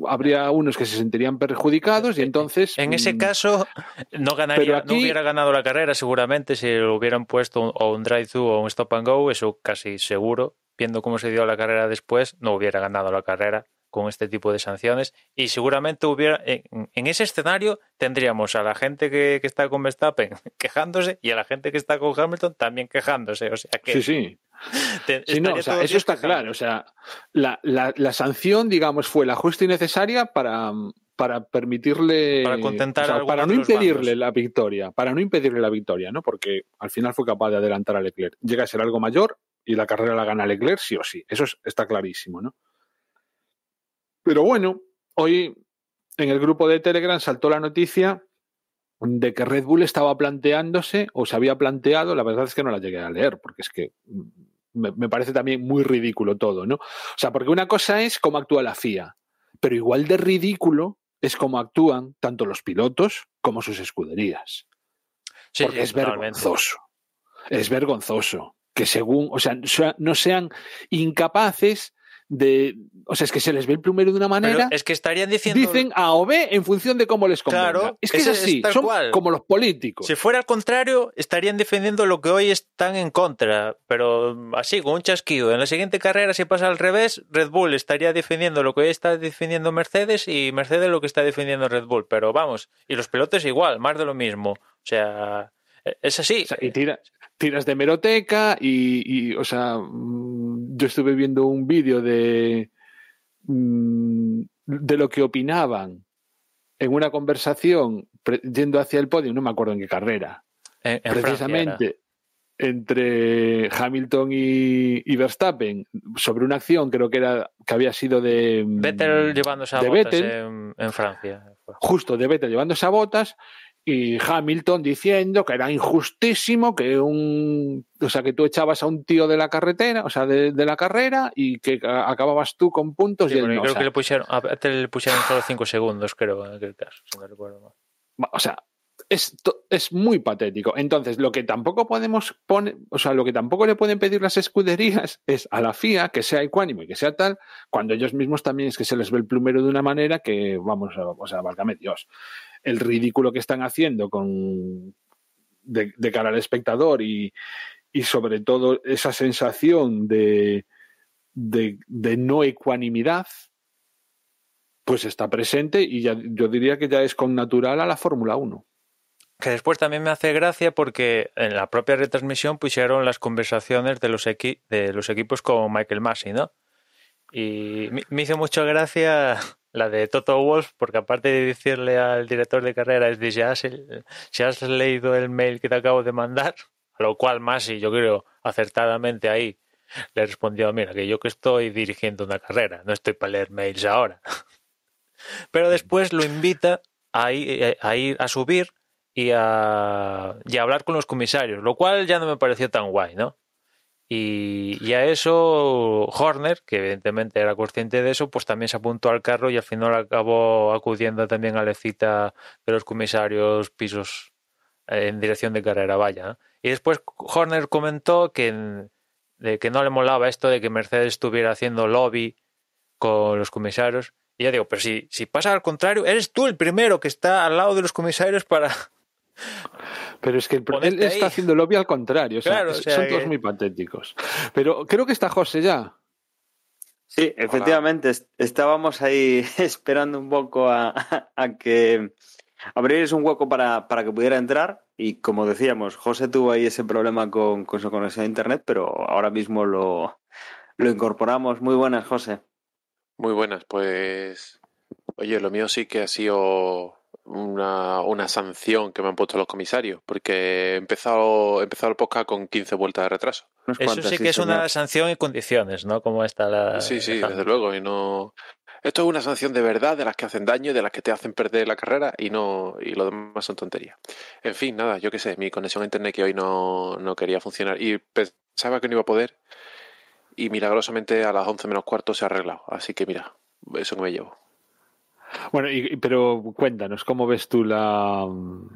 habría unos que se sentirían perjudicados y entonces...
En ese caso no hubiera ganado la carrera seguramente si le hubieran puesto un drive-thru o un stop and go, eso casi seguro, viendo cómo se dio la carrera después, no hubiera ganado la carrera con este tipo de sanciones y seguramente en ese escenario tendríamos a la gente que está con Verstappen quejándose y a la gente que está con Hamilton también quejándose, o sea que...
Sí. Eso está claro. O sea, la sanción, digamos, fue la justa y necesaria para permitirle...
Para contentar
para no impedirle la victoria. Para no impedirle la victoria, ¿no? Porque al final fue capaz de adelantar a Leclerc. Llega a ser algo mayor y la carrera la gana Leclerc sí o sí. Eso está clarísimo, ¿no? Pero bueno, hoy en el grupo de Telegram saltó la noticia de que Red Bull estaba planteándose, o se había planteado, la verdad es que no la llegué a leer, porque es que me parece también muy ridículo todo, ¿no? O sea, porque una cosa es cómo actúa la FIA, pero igual de ridículo es cómo actúan tanto los pilotos como sus escuderías. Sí, porque es vergonzoso. Es vergonzoso que no sean incapaces es que se les ve el plumero de una manera.
Pero es que estarían
dicen A o B en función de cómo les convenga.
Claro,
es que es así, son cual. Como los políticos.
Si fuera al contrario, estarían defendiendo lo que hoy están en contra, pero así, con un chasquido. En la siguiente carrera, si pasa al revés, Red Bull estaría defendiendo lo que hoy está defendiendo Mercedes y Mercedes lo que está defendiendo Red Bull. Pero vamos, y los pilotos igual, más de lo mismo. O sea, es así.
O sea, y tiras de hemeroteca y o sea, yo estuve viendo un vídeo de lo que opinaban en una conversación yendo hacia el podio, no me acuerdo en qué carrera, precisamente entre Hamilton y Verstappen sobre una acción, creo que había sido de
Vettel llevándose a Bottas en Francia.
Justo, de Vettel llevándose a Bottas. Y Hamilton diciendo que era injustísimo que tú echabas a un tío de la carretera, o sea, de la carrera, y que acababas tú con puntos.
Sí, y él no, creo que le pusieron solo 5 segundos, creo, en aquel caso, si no recuerdo mal.
O sea, es muy patético. Entonces, lo que tampoco podemos poner, o sea, lo que tampoco le pueden pedir las escuderías es a la FIA que sea ecuánime y que sea tal, cuando ellos mismos también es que se les ve el plumero de una manera que, vamos, o sea, válgame Dios. El ridículo que están haciendo de cara al espectador y sobre todo esa sensación de no ecuanimidad, pues está presente y ya, yo diría que ya es connatural a la Fórmula 1.
Que después también me hace gracia porque en la propia retransmisión pusieron las conversaciones de los equipos con Michael Masi, ¿no? Y me hizo mucha gracia la de Toto Wolff, porque aparte de decirle al director de carrera, es de si has leído el mail que te acabo de mandar, a lo cual Masi, yo creo, acertadamente ahí, le respondió, mira, que yo que estoy dirigiendo una carrera, no estoy para leer mails ahora. Pero después lo invita a ir a subir y a hablar con los comisarios, lo cual ya no me pareció tan guay, ¿no? Y a eso Horner, que evidentemente era consciente de eso, pues también se apuntó al carro y al final acabó acudiendo también a la cita de los comisarios pisos en dirección de carrera, vaya, ¿no? Y después Horner comentó de que no le molaba esto de que Mercedes estuviera haciendo lobby con los comisarios. Y ya digo, pero si pasa al contrario, eres tú el primero que está al lado de los comisarios para...
Pero es que él está haciendo lobby al contrario,
claro,
son todos muy patéticos. Pero creo que está José ya.
Sí, efectivamente, estábamos ahí esperando un poco a que abrierais un hueco para que pudiera entrar y como decíamos, José tuvo ahí ese problema con su conexión a internet, pero ahora mismo lo incorporamos. Muy buenas, José.
Muy buenas, pues oye, lo mío sí que ha sido una sanción que me han puesto los comisarios, porque he empezado el podcast con 15 vueltas de retraso.
Eso sí que es una sanción en condiciones, ¿no? Como está la...
Sí, desde luego, y no... Esto es una sanción de verdad, de las que hacen daño, de las que te hacen perder la carrera y lo demás son tonterías. En fin, nada, yo qué sé, mi conexión a internet que hoy no quería funcionar y pensaba que no iba a poder y milagrosamente a las 11 menos cuarto se ha arreglado. Así que mira, eso que me llevo.
Bueno, pero cuéntanos, ¿cómo ves tú Bueno,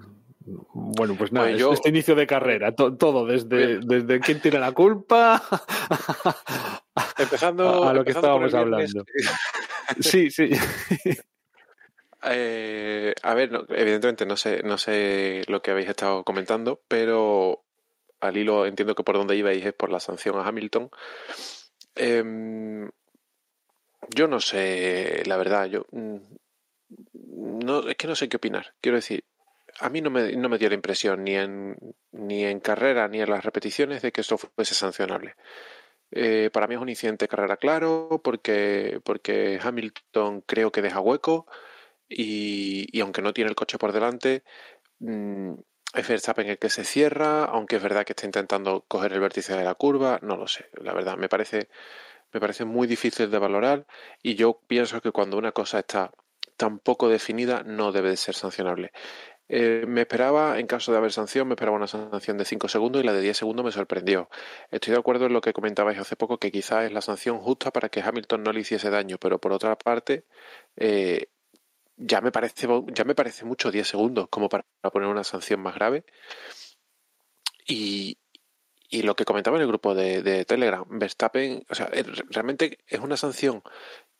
pues nada, pues este inicio de carrera, todo desde quién tiene la culpa a lo que estábamos hablando. Sí.
A ver, evidentemente no sé lo que habéis estado comentando, pero al hilo entiendo que por donde ibais es por la sanción a Hamilton. Yo no sé, la verdad, es que no sé qué opinar. Quiero decir, a mí no me dio la impresión ni en carrera ni en las repeticiones de que esto fuese sancionable. Para mí es un incidente de carrera claro porque Hamilton creo que deja hueco y aunque no tiene el coche por delante, es Verstappen el que se cierra, aunque es verdad que está intentando coger el vértice de la curva, no lo sé, la verdad me parece muy difícil de valorar y yo pienso que cuando una cosa está tan poco definida no debe de ser sancionable. Me esperaba, en caso de haber sanción, me esperaba una sanción de 5 segundos y la de 10 segundos me sorprendió. Estoy de acuerdo en lo que comentabais hace poco, que quizás es la sanción justa para que Hamilton no le hiciese daño, pero por otra parte, ya me parece mucho 10 segundos como para poner una sanción más grave. Y lo que comentaba en el grupo de Telegram, Verstappen, o sea, realmente es una sanción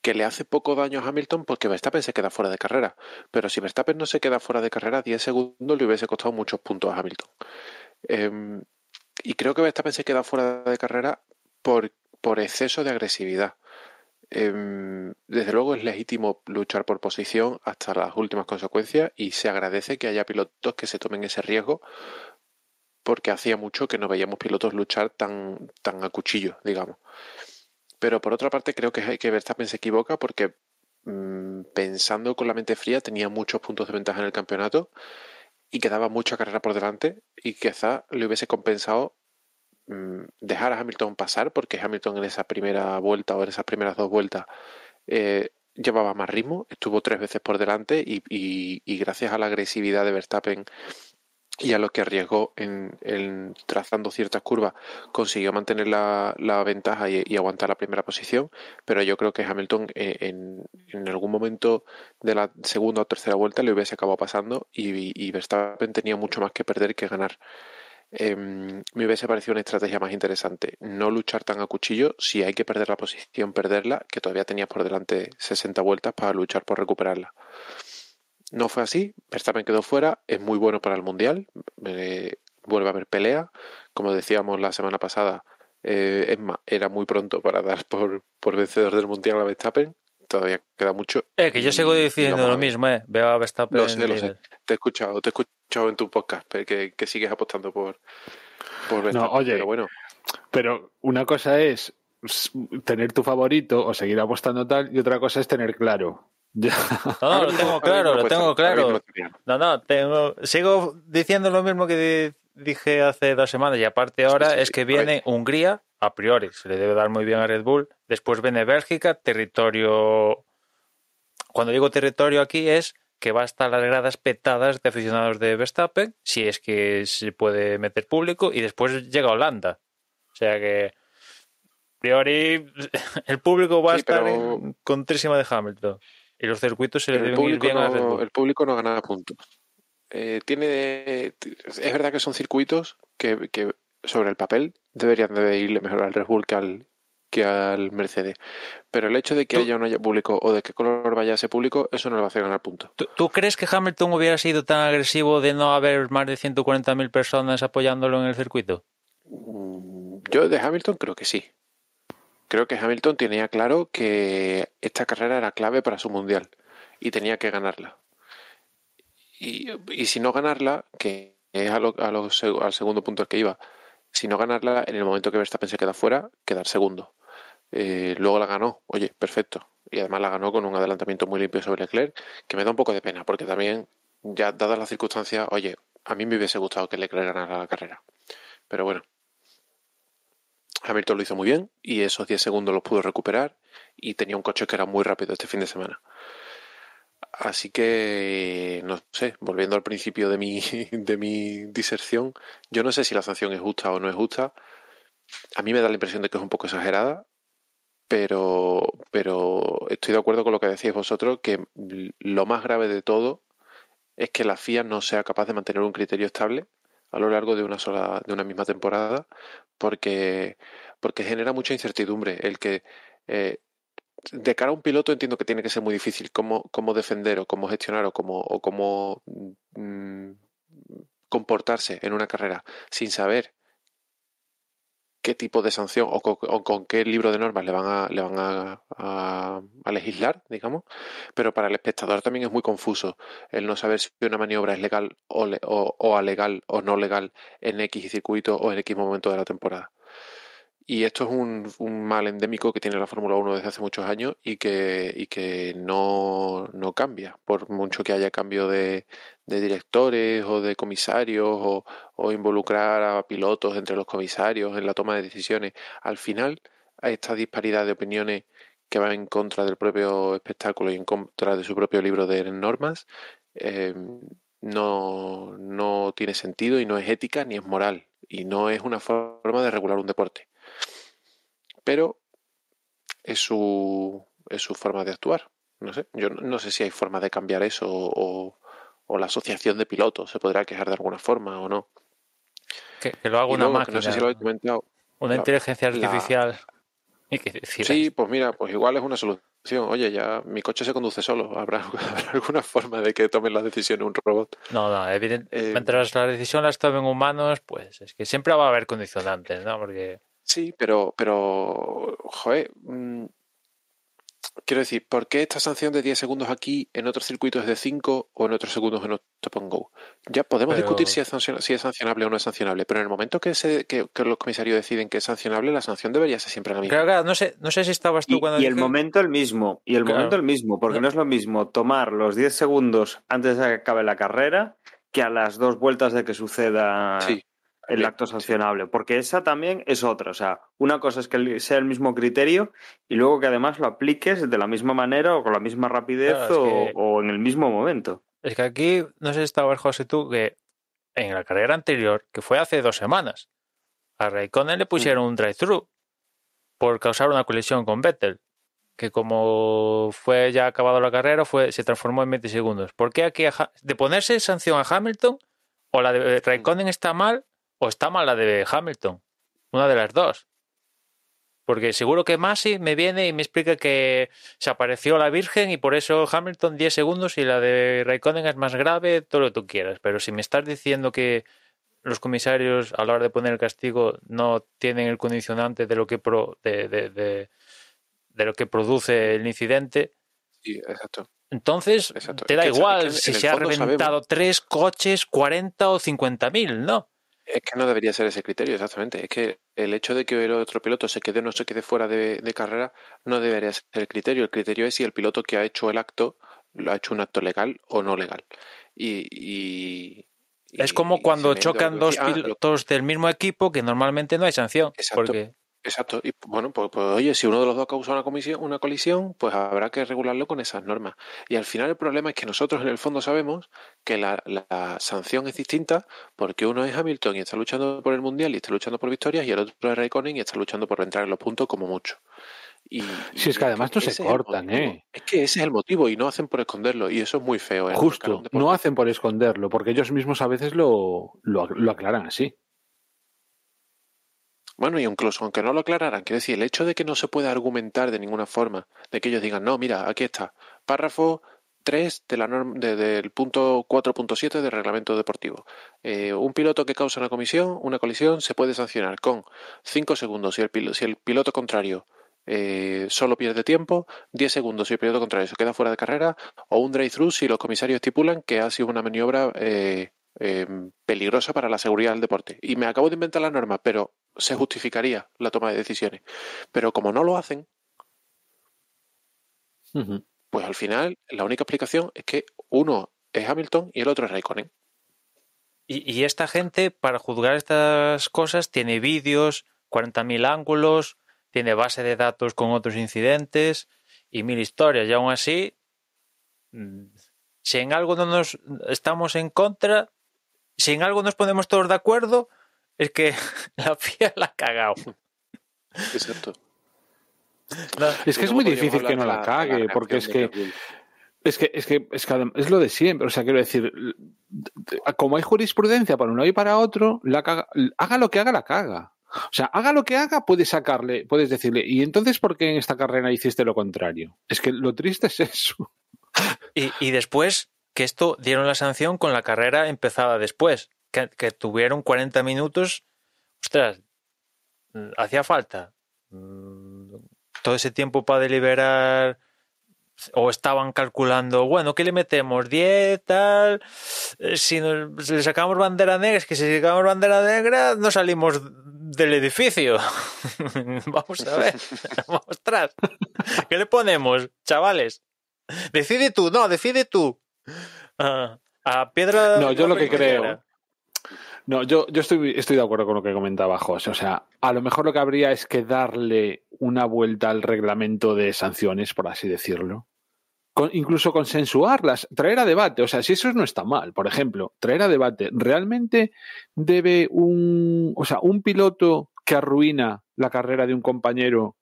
que le hace poco daño a Hamilton porque Verstappen se queda fuera de carrera. Pero si Verstappen no se queda fuera de carrera, 10 segundos le hubiese costado muchos puntos a Hamilton. Y creo que Verstappen se queda fuera de carrera por exceso de agresividad. Desde luego es legítimo luchar por posición hasta las últimas consecuencias y se agradece que haya pilotos que se tomen ese riesgo porque hacía mucho que no veíamos pilotos luchar tan a cuchillo, digamos. Pero por otra parte creo que Verstappen se equivoca porque pensando con la mente fría tenía muchos puntos de ventaja en el campeonato y quedaba mucha carrera por delante y quizá le hubiese compensado dejar a Hamilton pasar porque Hamilton en esa primera vuelta o en esas primeras 2 vueltas llevaba más ritmo, estuvo 3 veces por delante y gracias a la agresividad de Verstappen y a lo que arriesgó en trazando ciertas curvas consiguió mantener la ventaja y aguantar la primera posición, pero yo creo que Hamilton en algún momento de la segunda o tercera vuelta le hubiese acabado pasando y Verstappen tenía mucho más que perder que ganar. Me hubiese parecido una estrategia más interesante no luchar tan a cuchillo, si hay que perder la posición, perderla, que todavía tenías por delante 60 vueltas para luchar por recuperarla. No fue así, Verstappen quedó fuera, es muy bueno para el Mundial, vuelve a haber pelea, como decíamos la semana pasada, es más, era muy pronto para dar por vencedor del Mundial a Verstappen, todavía queda mucho.
Que yo sigo diciendo lo mismo, veo a Verstappen.
Lo sé, te he escuchado en tu podcast, que sigues apostando por Verstappen,
no, oye,
pero bueno.
Pero una cosa es tener tu favorito o seguir apostando tal, y otra cosa es tener claro.
No, lo tengo claro. Sigo diciendo lo mismo que dije hace 2 semanas, y aparte ahora es que viene Hungría, a priori se le debe dar muy bien a Red Bull, después viene Bélgica, territorio, cuando digo territorio aquí es que va a estar las gradas petadas de aficionados de Verstappen, si es que se puede meter público, y después llega Holanda, o sea que a priori el público va a estar contrísima de Hamilton. Y los circuitos se le deben ir bien a Red Bull.
El público no gana puntos. Es verdad que son circuitos que sobre el papel deberían de irle mejor al Red Bull que al Mercedes. Pero el hecho de que haya o no haya público o de qué color vaya ese público, eso no le va a hacer ganar puntos.
¿Tú crees que Hamilton hubiera sido tan agresivo de no haber más de 140.000 personas apoyándolo en el circuito?
Yo de Hamilton creo que sí. Creo que Hamilton tenía claro que esta carrera era clave para su mundial y tenía que ganarla. Y si no ganarla, que es al segundo punto al que iba, si no ganarla, en el momento que Verstappen se queda fuera, quedar segundo. Luego la ganó, oye, perfecto. Y además la ganó con un adelantamiento muy limpio sobre Leclerc, que me da un poco de pena, porque también, ya dadas las circunstancias, oye, a mí me hubiese gustado que Leclerc ganara la carrera. Pero bueno. Hamilton lo hizo muy bien y esos 10 segundos los pudo recuperar y tenía un coche que era muy rápido este fin de semana. Así que, no sé, volviendo al principio de mi diserción, yo no sé si la sanción es justa o no es justa. A mí me da la impresión de que es un poco exagerada, pero estoy de acuerdo con lo que decíais vosotros, que lo más grave de todo es que la FIA no sea capaz de mantener un criterio estable a lo largo de una misma temporada, porque genera mucha incertidumbre. El que de cara a un piloto entiendo que tiene que ser muy difícil cómo defender o cómo gestionar o cómo comportarse en una carrera sin saber qué tipo de sanción o con qué libro de normas le van a legislar, digamos, pero para el espectador también es muy confuso el no saber si una maniobra es legal o alegal o no legal en X circuito o en X momento de la temporada. Y esto es un mal endémico que tiene la Fórmula 1 desde hace muchos años y que no cambia, por mucho que haya cambio de directores o de comisarios o involucrar a pilotos entre los comisarios en la toma de decisiones. Al final, a esta disparidad de opiniones que van en contra del propio espectáculo y en contra de su propio libro de normas, no tiene sentido y no es ética ni es moral y no es una forma de regular un deporte. Pero es su forma de actuar. No sé, yo no sé si hay forma de cambiar eso o la asociación de pilotos se podrá quejar de alguna forma o no.
Que lo haga una máquina.
No sé si lo he comentado.
Una inteligencia artificial.
Sí, pues mira, pues igual es una solución. Oye, ya mi coche se conduce solo. ¿Habrá alguna forma de que tomen las decisiones un robot?
No, evidentemente. Mientras la decisión la tomen humanos, pues es que siempre va a haber condicionantes, ¿no? Porque...
Sí, pero joder, quiero decir, ¿por qué esta sanción de 10 segundos aquí, en otros circuitos es de 5 o en otros segundos en Stop and Go? Ya podemos discutir si es sancionable o no es sancionable, pero en el momento que los comisarios deciden que es sancionable, la sanción debería ser siempre la misma.
Claro, no sé si estabas tú cuando
el momento el mismo, momento el mismo, porque no es lo mismo tomar los 10 segundos antes de que acabe la carrera que a las 2 vueltas de que suceda... Sí. El acto sancionable, porque esa también es otra. O sea, una cosa es que sea el mismo criterio y luego que además lo apliques de la misma manera o con la misma rapidez o en el mismo momento.
Es que aquí, no sé si estabas, José, tú, que en la carrera anterior, que fue hace 2 semanas, a Raikkonen le pusieron un drive-thru por causar una colisión con Vettel, que como fue ya acabado la carrera, se transformó en 20 segundos. ¿Por qué aquí de ponerse sanción a Hamilton, o la de Raikkonen está mal, o está mal la de Hamilton? Una de las dos. Porque seguro que Masi me viene y me explica que se apareció la Virgen y por eso Hamilton 10 segundos y la de Raikkonen es más grave, todo lo que tú quieras. Pero si me estás diciendo que los comisarios a la hora de poner el castigo no tienen el condicionante de lo que de lo que produce el incidente,
sí, exacto.
Entonces
exacto.
te da igual si se ha reventado 3 coches, 40 o 50.000, ¿no?
Es que no debería ser ese criterio, exactamente. Es que el hecho de que el otro piloto se quede o no se quede fuera de carrera no debería ser el criterio. El criterio es si el piloto que ha hecho el acto lo ha hecho un acto legal o no legal.
Es como cuando chocan dos pilotos del mismo equipo, que normalmente no hay sanción.
Exacto. Exacto. Y bueno, pues oye, si uno de los dos causa una colisión, pues habrá que regularlo con esas normas. Y al final el problema es que nosotros en el fondo sabemos que la sanción es distinta, porque uno es Hamilton y está luchando por el Mundial y está luchando por victorias, y el otro es Raikkonen y está luchando por entrar en los puntos como mucho.
Si es que además no se cortan,
Es que ese es el motivo y no hacen por esconderlo, y eso es muy feo.
Justo, no hacen por esconderlo, porque ellos mismos a veces lo aclaran así.
Bueno, y incluso aunque no lo aclararan, quiero decir, el hecho de que no se pueda argumentar de ninguna forma, de que ellos digan, no, mira, aquí está, párrafo 3 de la norma, del punto 4.7 del reglamento deportivo. Un piloto que causa una colisión se puede sancionar con 5 segundos si el piloto contrario solo pierde tiempo, 10 segundos si el piloto contrario se queda fuera de carrera, o un drive-thru si los comisarios estipulan que ha sido una maniobra peligrosa para la seguridad del deporte. Y me acabo de inventar la norma, pero se justificaría la toma de decisiones. Pero como no lo hacen, pues al final la única explicación es que uno es Hamilton y el otro es Raikkonen.
Y esta gente, para juzgar estas cosas, tiene vídeos, 40.000 ángulos, tiene base de datos con otros incidentes y 1000 historias. Y aún así, si en algo no nos estamos en contra, si en algo nos ponemos todos de acuerdo, es que la FIA la ha cagado.
Exacto.
No, es que es muy difícil que no la cague, porque es lo de siempre. O sea, quiero decir, como hay jurisprudencia para uno y para otro, haga lo que haga, la caga. O sea, haga lo que haga, puedes decirle, ¿y entonces por qué en esta carrera hiciste lo contrario? Es que lo triste es eso.
Y después que esto dieron la sanción con la carrera empezada después, que tuvieron 40 minutos. Ostras, hacía falta todo ese tiempo para deliberar, o estaban calculando, bueno, ¿qué le metemos? 10, tal, si le sacamos bandera negra, es que si sacamos bandera negra no salimos del edificio. Vamos a ver, ostras, ¿qué le ponemos, chavales? Decide tú. A piedra.
No, yo lo que creo. No, yo estoy de acuerdo con lo que comentaba José. O sea, a lo mejor lo que habría es que darle una vuelta al reglamento de sanciones, por así decirlo. Incluso consensuarlas, traer a debate. O sea, si eso no está mal, por ejemplo, traer a debate. ¿Realmente debe un piloto que arruina la carrera de un compañero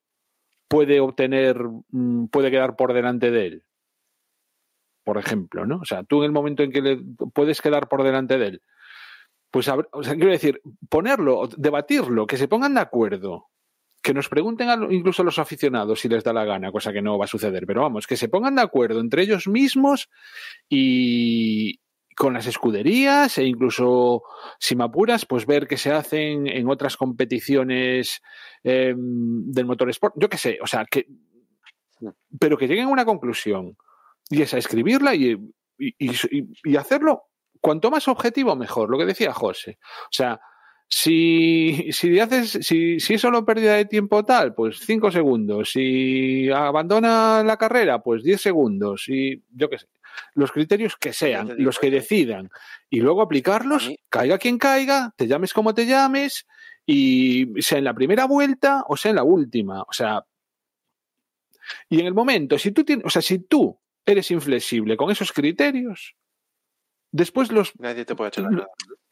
puede quedar por delante de él? Por ejemplo, ¿no? O sea, tú en el momento en que puedes quedar por delante de él, pues, quiero decir, ponerlo, debatirlo, que se pongan de acuerdo, que nos pregunten incluso a los aficionados si les da la gana, cosa que no va a suceder, pero vamos, que se pongan de acuerdo entre ellos mismos y con las escuderías, e incluso, si me apuras, pues ver qué se hacen en otras competiciones del motorsport, yo qué sé, o sea, pero que lleguen a una conclusión, y es a escribirla y hacerlo cuanto más objetivo mejor, lo que decía José. O sea, si es solo pérdida de tiempo tal, pues 5 segundos. Si abandona la carrera, pues 10 segundos. Y yo qué sé, los criterios que sean, los que decidan, y luego aplicarlos, caiga quien caiga, te llames como te llames, y sea en la primera vuelta o sea en la última. O sea, y en el momento, si tú eres inflexible con esos criterios, después
Nadie te puede echar la nada.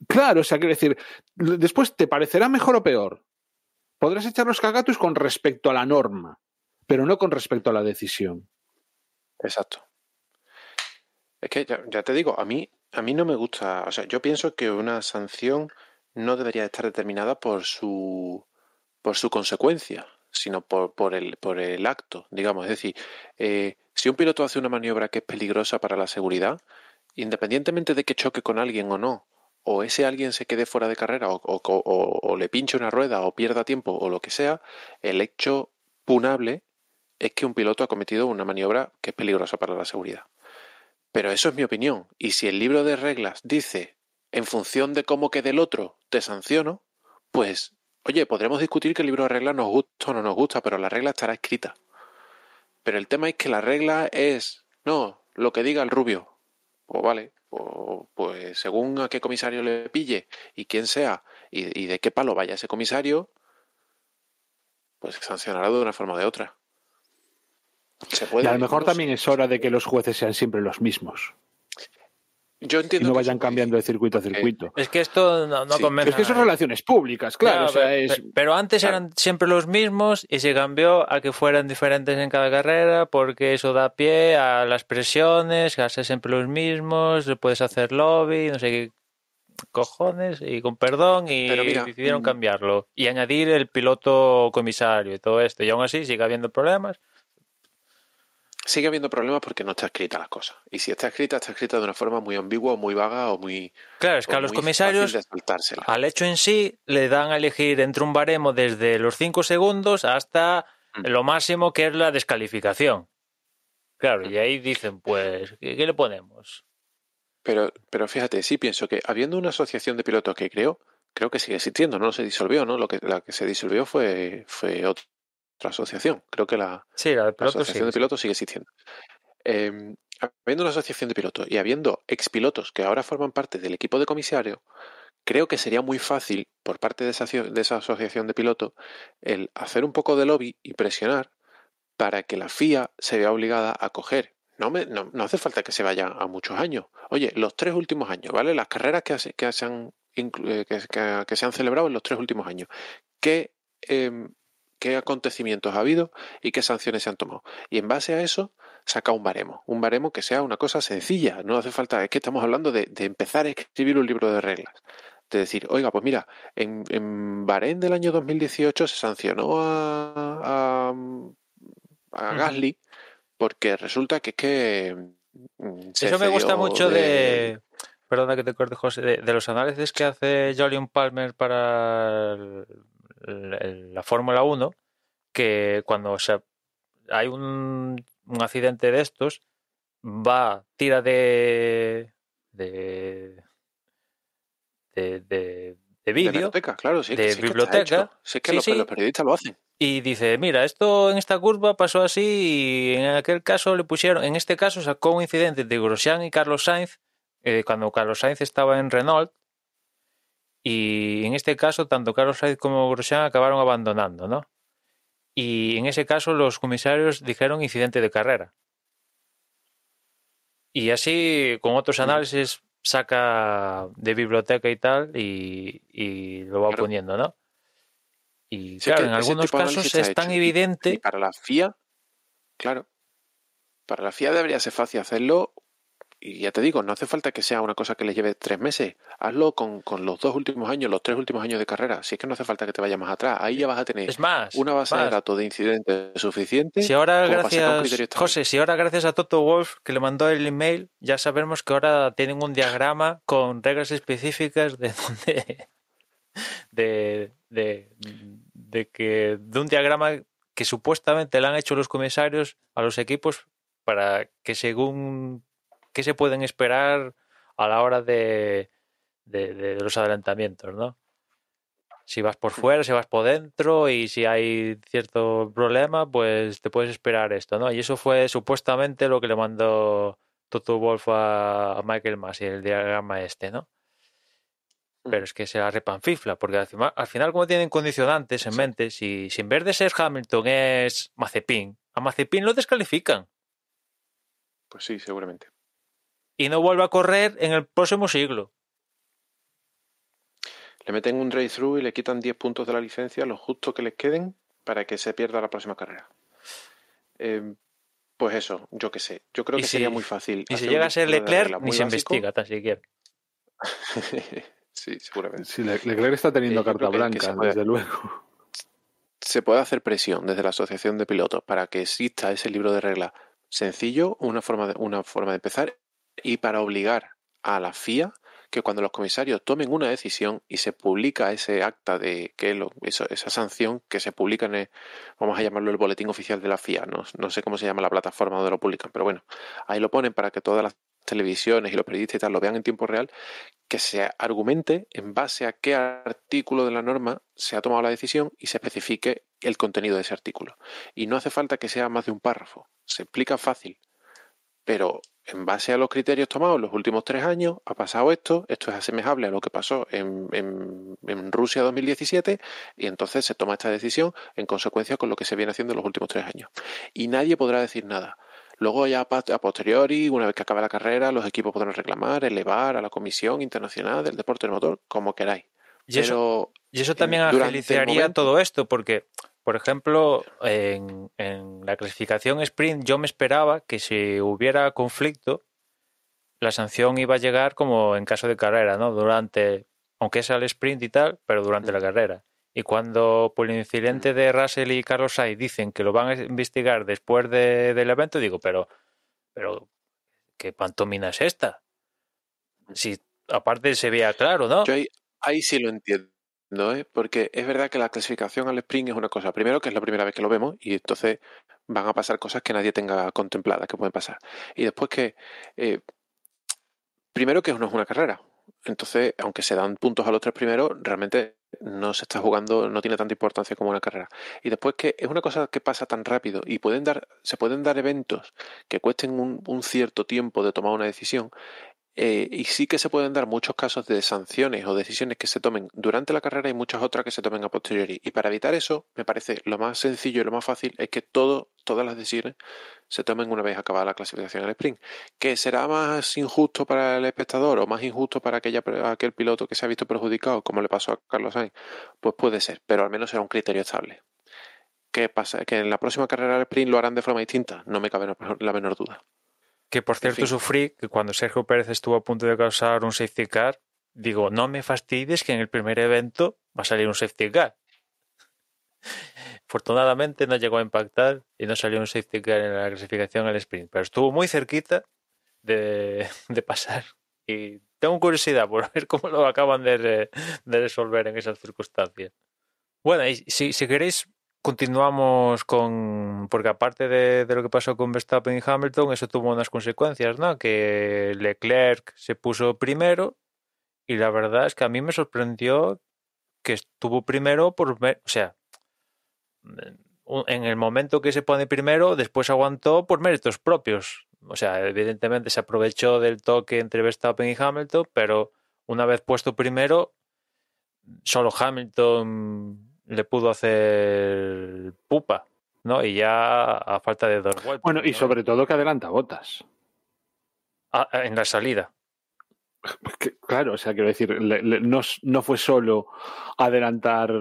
Claro, o sea, quiero decir, después te parecerá mejor o peor. Podrás echar los cagatus con respecto a la norma, pero no con respecto a la decisión.
Exacto. Es que ya te digo, a mí no me gusta, o sea, yo pienso que una sanción no debería estar determinada por su consecuencia, sino por el acto, digamos. Es decir, si un piloto hace una maniobra que es peligrosa para la seguridad, independientemente de que choque con alguien o no, o ese alguien se quede fuera de carrera, o le pinche una rueda, o pierda tiempo, o lo que sea, el hecho punable es que un piloto ha cometido una maniobra que es peligrosa para la seguridad. Pero eso es mi opinión. Y si el libro de reglas dice, en función de cómo quede el otro, te sanciono, pues, oye, podremos discutir que el libro de reglas nos gusta o no nos gusta, pero la regla estará escrita. Pero el tema es que la regla es, no, lo que diga el rubio. Pues vale, pues según a qué comisario le pille y quién sea y de qué palo vaya ese comisario, pues sancionará de una forma o de otra. Se puede,
y a lo mejor también es hora de que los jueces sean siempre los mismos.
Yo entiendo
y no vayan cambiando de circuito a circuito.
Es que esto no
sí,
convence.
Es que son relaciones públicas, claro.
Pero antes eran siempre los mismos y se cambió a que fueran diferentes en cada carrera porque eso da pie a las presiones, a ser siempre los mismos, puedes hacer lobby, no sé qué cojones, y con perdón, y decidieron cambiarlo y añadir el piloto comisario y todo esto. Y aún así sigue habiendo problemas.
Sigue habiendo problemas porque no está escrita las cosas. Y si está escrita de una forma muy ambigua o muy vaga o muy...
Claro, es que a los comisarios, al hecho en sí, le dan a elegir entre un baremo desde los 5 segundos hasta lo máximo que es la descalificación. Claro, y ahí dicen, pues, ¿qué le ponemos?
Pero fíjate, sí pienso que habiendo una asociación de pilotos que creo que sigue existiendo, no se disolvió, ¿no? La que se disolvió fue otra asociación. Creo que la asociación de pilotos sigue existiendo. Habiendo una asociación de pilotos y habiendo expilotos que ahora forman parte del equipo de comisario, creo que sería muy fácil por parte de esa asociación de pilotos el hacer un poco de lobby y presionar para que la FIA se vea obligada a coger. No hace falta que se vaya a muchos años. Oye, los 3 últimos años, ¿vale? Las carreras que se han celebrado en los 3 últimos años. ¿Qué acontecimientos ha habido y qué sanciones se han tomado? Y en base a eso, saca un baremo que sea una cosa sencilla. No hace falta, es que estamos hablando de empezar a escribir un libro de reglas. De decir, oiga, pues mira, en Bahrein del año 2018 se sancionó a Gasly porque resulta que es que
eso me gusta mucho perdona que te corte, José, de los análisis que hace Jolyon Palmer para la Fórmula 1, que cuando hay un accidente de estos, tira de vídeo,
claro, sí,
de biblioteca.
Sí, es que los periodistas lo hacen.
Y dice, mira, esto en esta curva pasó así y en aquel caso le pusieron, en este caso sacó un incidente de Grosjean y Carlos Sainz, cuando Carlos Sainz estaba en Renault, y en este caso tanto Carlos Sainz como Grosjean acabaron abandonando, ¿no? Y en ese caso los comisarios dijeron incidente de carrera. Y así, con otros análisis, saca de biblioteca y tal y lo va poniendo, ¿no? Y sí, claro, en algunos casos es tan evidente.
Y para la FIA, claro, para la FIA debería ser fácil hacerlo. Y ya te digo, no hace falta que sea una cosa que les lleve 3 meses. Hazlo con los 2 últimos años, los 3 últimos años de carrera. Si es que no hace falta que te vayas más atrás. Ahí ya vas a tener una base de datos de incidentes suficiente.
Si ahora, José, si ahora gracias a Toto Wolff, que le mandó el email, ya sabemos que ahora tienen un diagrama con reglas específicas de un diagrama que supuestamente le han hecho los comisarios a los equipos para que según qué se pueden esperar a la hora de los adelantamientos, ¿no? Si vas por fuera, si vas por dentro y si hay cierto problema, pues te puedes esperar esto, ¿no? Y eso fue supuestamente lo que le mandó Toto Wolff a Michael Masi, el diagrama ¿no? Pero es que se la repanfifla, porque al final como tienen condicionantes en mente, si en vez de ser Hamilton es Mazepin, a Mazepin lo descalifican.
Pues sí, seguramente.
y no vuelva a correr en el próximo siglo.
Le meten un drive-thru y le quitan 10 puntos de la licencia, lo justo que les queden, para que se pierda la próxima carrera. Pues eso, yo qué sé. Yo creo que sería muy fácil.
Y si llega a ser Leclerc, ni se investiga tan siquiera.
Sí, seguramente.
Sí, Leclerc está teniendo carta blanca, desde luego.
Se puede hacer presión desde la asociación de pilotos para que exista ese libro de reglas sencillo, una forma de empezar, y para obligar a la FIA que cuando los comisarios tomen una decisión y se publica ese acta de esa sanción que se publica vamos a llamarlo el boletín oficial de la FIA, no sé cómo se llama la plataforma donde lo publican, pero bueno, ahí lo ponen para que todas las televisiones y los periodistas y tal lo vean en tiempo real, que se argumente en base a qué artículo de la norma se ha tomado la decisión y se especifique el contenido de ese artículo. Y no hace falta que sea más de un párrafo, se explica fácil, pero en base a los criterios tomados en los últimos 3 años ha pasado esto es asemejable a lo que pasó en Rusia 2017 y entonces se toma esta decisión en consecuencia con lo que se viene haciendo en los últimos 3 años. Y nadie podrá decir nada. Luego ya a posteriori, una vez que acabe la carrera, los equipos podrán reclamar, elevar a la Comisión Internacional del Deporte del Motor, como queráis.
Y eso también agilizaría todo esto, porque, por ejemplo, en la clasificación sprint yo me esperaba que si hubiera conflicto, la sanción iba a llegar como en caso de carrera, ¿no? Aunque es al sprint y tal, pero durante la carrera. Y cuando por el incidente de Russell y Carlos Sainz dicen que lo van a investigar después del evento, digo, pero ¿qué pantomima es esta? Si aparte se veía claro, ¿no?
Yo ahí sí lo entiendo, porque es verdad que la clasificación al sprint es una cosa, primero que es la primera vez que lo vemos y entonces van a pasar cosas que nadie tenga contempladas que pueden pasar. Y después que, primero que no es una carrera, entonces aunque se dan puntos a los 3 primeros, realmente no se está jugando, no tiene tanta importancia como una carrera. Y después que es una cosa que pasa tan rápido y se pueden dar eventos que cuesten un cierto tiempo de tomar una decisión. Y sí que se pueden dar muchos casos de sanciones o decisiones que se tomen durante la carrera y muchas otras que se tomen a posteriori. Y para evitar eso, me parece lo más sencillo y lo más fácil es que todas las decisiones se tomen una vez acabada la clasificación al sprint. ¿Que será más injusto para el espectador o más injusto para aquel piloto que se ha visto perjudicado, como le pasó a Carlos Sainz? Pues puede ser, pero al menos será un criterio estable. ¿Qué pasa? ¿Que en la próxima carrera al sprint lo harán de forma distinta? No me cabe la menor duda.
Que por cierto sufrí que cuando Sergio Pérez estuvo a punto de causar un safety car, digo, no me fastidies que en el primer evento va a salir un safety car. Afortunadamente no llegó a impactar y no salió un safety car en la clasificación al sprint, pero estuvo muy cerquita de pasar y tengo curiosidad por ver cómo lo acaban de resolver en esas circunstancias. Bueno, y si queréis continuamos porque aparte de lo que pasó con Verstappen y Hamilton, eso tuvo unas consecuencias, ¿no? Que Leclerc se puso primero y la verdad es que a mí me sorprendió que estuvo primero o sea, en el momento que se pone primero, después aguantó por méritos propios. O sea, evidentemente se aprovechó del toque entre Verstappen y Hamilton, pero una vez puesto primero, solo Hamilton le pudo hacer pupa, ¿no? Y ya a falta de 2 vueltas.
Bueno, y
¿no?
sobre todo que adelanta Bottas.
En la salida.
Claro, o sea, quiero decir, no fue solo adelantar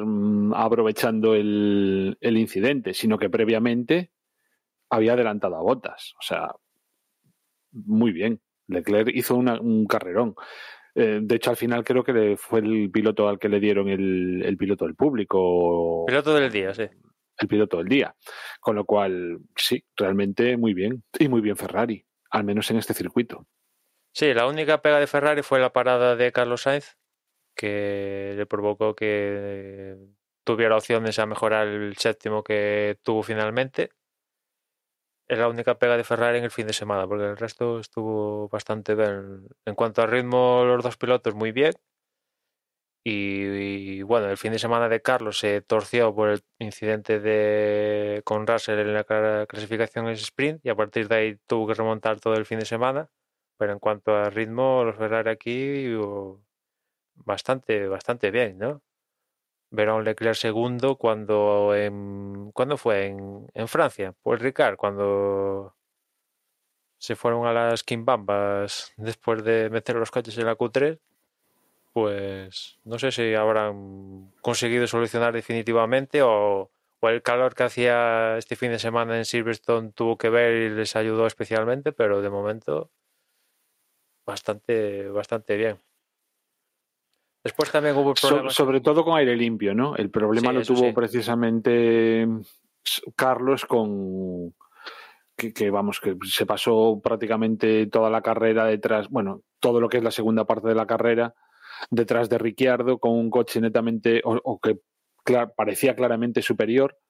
aprovechando el incidente, sino que previamente había adelantado a Bottas. O sea, muy bien. Leclerc hizo un carrerón. De hecho, al final creo que fue el piloto al que le dieron el piloto del público.
Piloto del día, sí.
El piloto del día. Con lo cual, sí, realmente muy bien. Y muy bien Ferrari, al menos en este circuito.
Sí, la única pega de Ferrari fue la parada de Carlos Sainz, que le provocó que tuviera opciones a mejorar el séptimo que tuvo finalmente. Es la única pega de Ferrari en el fin de semana, porque el resto estuvo bastante bien. En cuanto a ritmo, los 2 pilotos muy bien. Y bueno, el fin de semana de Carlos se torció por el incidente con Russell en la clasificación en sprint y a partir de ahí tuvo que remontar todo el fin de semana. Pero en cuanto a ritmo, los Ferrari aquí bastante bien, ¿no? Ver a un Leclerc segundo ¿cuándo fue? En Francia, pues Ricard, cuando... se fueron a las quimbambas después de meter los coches en la Q3, pues no sé si habrán conseguido solucionar definitivamente o el calor que hacía este fin de semana en Silverstone tuvo que ver y les ayudó especialmente, pero de momento bastante bien. Después también hubo problemas.
Sobre todo con aire limpio, ¿no? El problema lo tuvo precisamente Carlos con que vamos, que se pasó prácticamente toda la carrera detrás, bueno, todo lo que es la segunda parte de la carrera detrás de Ricciardo con un coche netamente o que parecía claramente superior,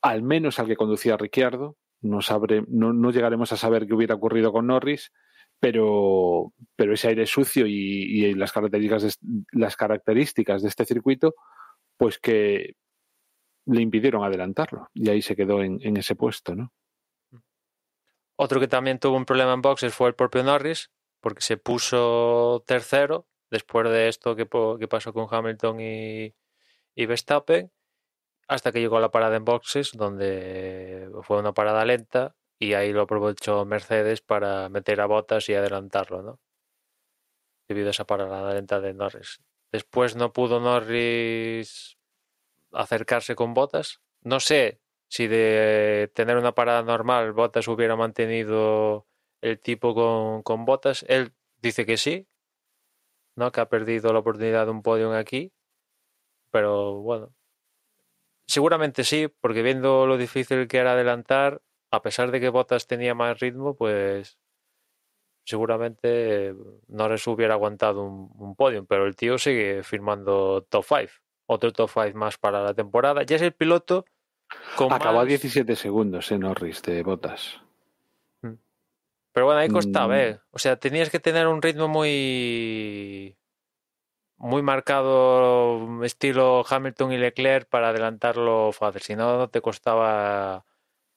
al menos al que conducía Ricciardo. No llegaremos a saber qué hubiera ocurrido con Norris, pero ese aire sucio y las características de este circuito, pues que le impidieron adelantarlo y ahí se quedó en ese puesto, ¿no?
Otro que también tuvo un problema en boxes fue el propio Norris, porque se puso tercero después de esto que pasó con Hamilton y Verstappen, hasta que llegó a la parada en boxes, donde fue una parada lenta y ahí lo aprovechó Mercedes para meter a Bottas y adelantarlo, ¿no? Debido a esa parada lenta de Norris. Después no pudo Norris acercarse con Bottas. No sé si de tener una parada normal Bottas hubiera mantenido el tipo con Bottas. Él dice que sí, ¿no? Que ha perdido la oportunidad de un podium aquí, pero bueno, seguramente sí, porque viendo lo difícil que era adelantar, a pesar de que Bottas tenía más ritmo, pues seguramente no les hubiera aguantado un podium, pero el tío sigue firmando top 5, otro top 5 más para la temporada. Ya es el piloto con
acabó
más...
a 17 segundos en Norris de Bottas.
Pero bueno, ahí costaba, o sea, tenías que tener un ritmo muy marcado, estilo Hamilton y Leclerc, para adelantarlo fácil, si no te costaba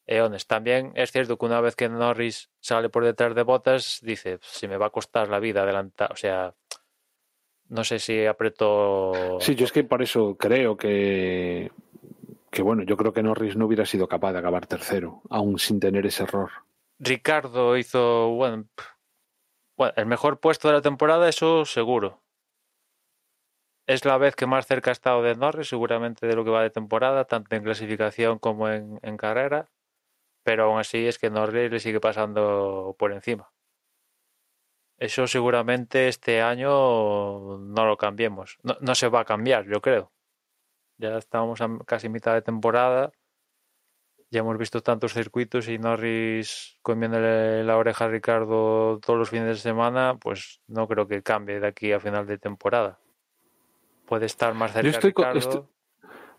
eones. También es cierto que una vez que Norris sale por detrás de Bottas, dice, si me va a costar la vida adelantar, o sea, no sé si apretó...
Sí, yo es que por eso creo que bueno, yo creo que Norris no hubiera sido capaz de acabar tercero, aún sin tener ese error.
Ricardo hizo, bueno, el mejor puesto de la temporada, eso seguro. Es la vez que más cerca ha estado de Norris, seguramente, de lo que va de temporada, tanto en clasificación como en carrera, pero aún así es que Norris le sigue pasando por encima. Eso seguramente este año no lo cambiemos. No se va a cambiar, yo creo. Ya estamos a casi mitad de temporada. Ya hemos visto tantos circuitos y Norris comiéndole la oreja a Ricardo todos los fines de semana, pues no creo que cambie de aquí a final de temporada. Puede estar más cerca Ricardo.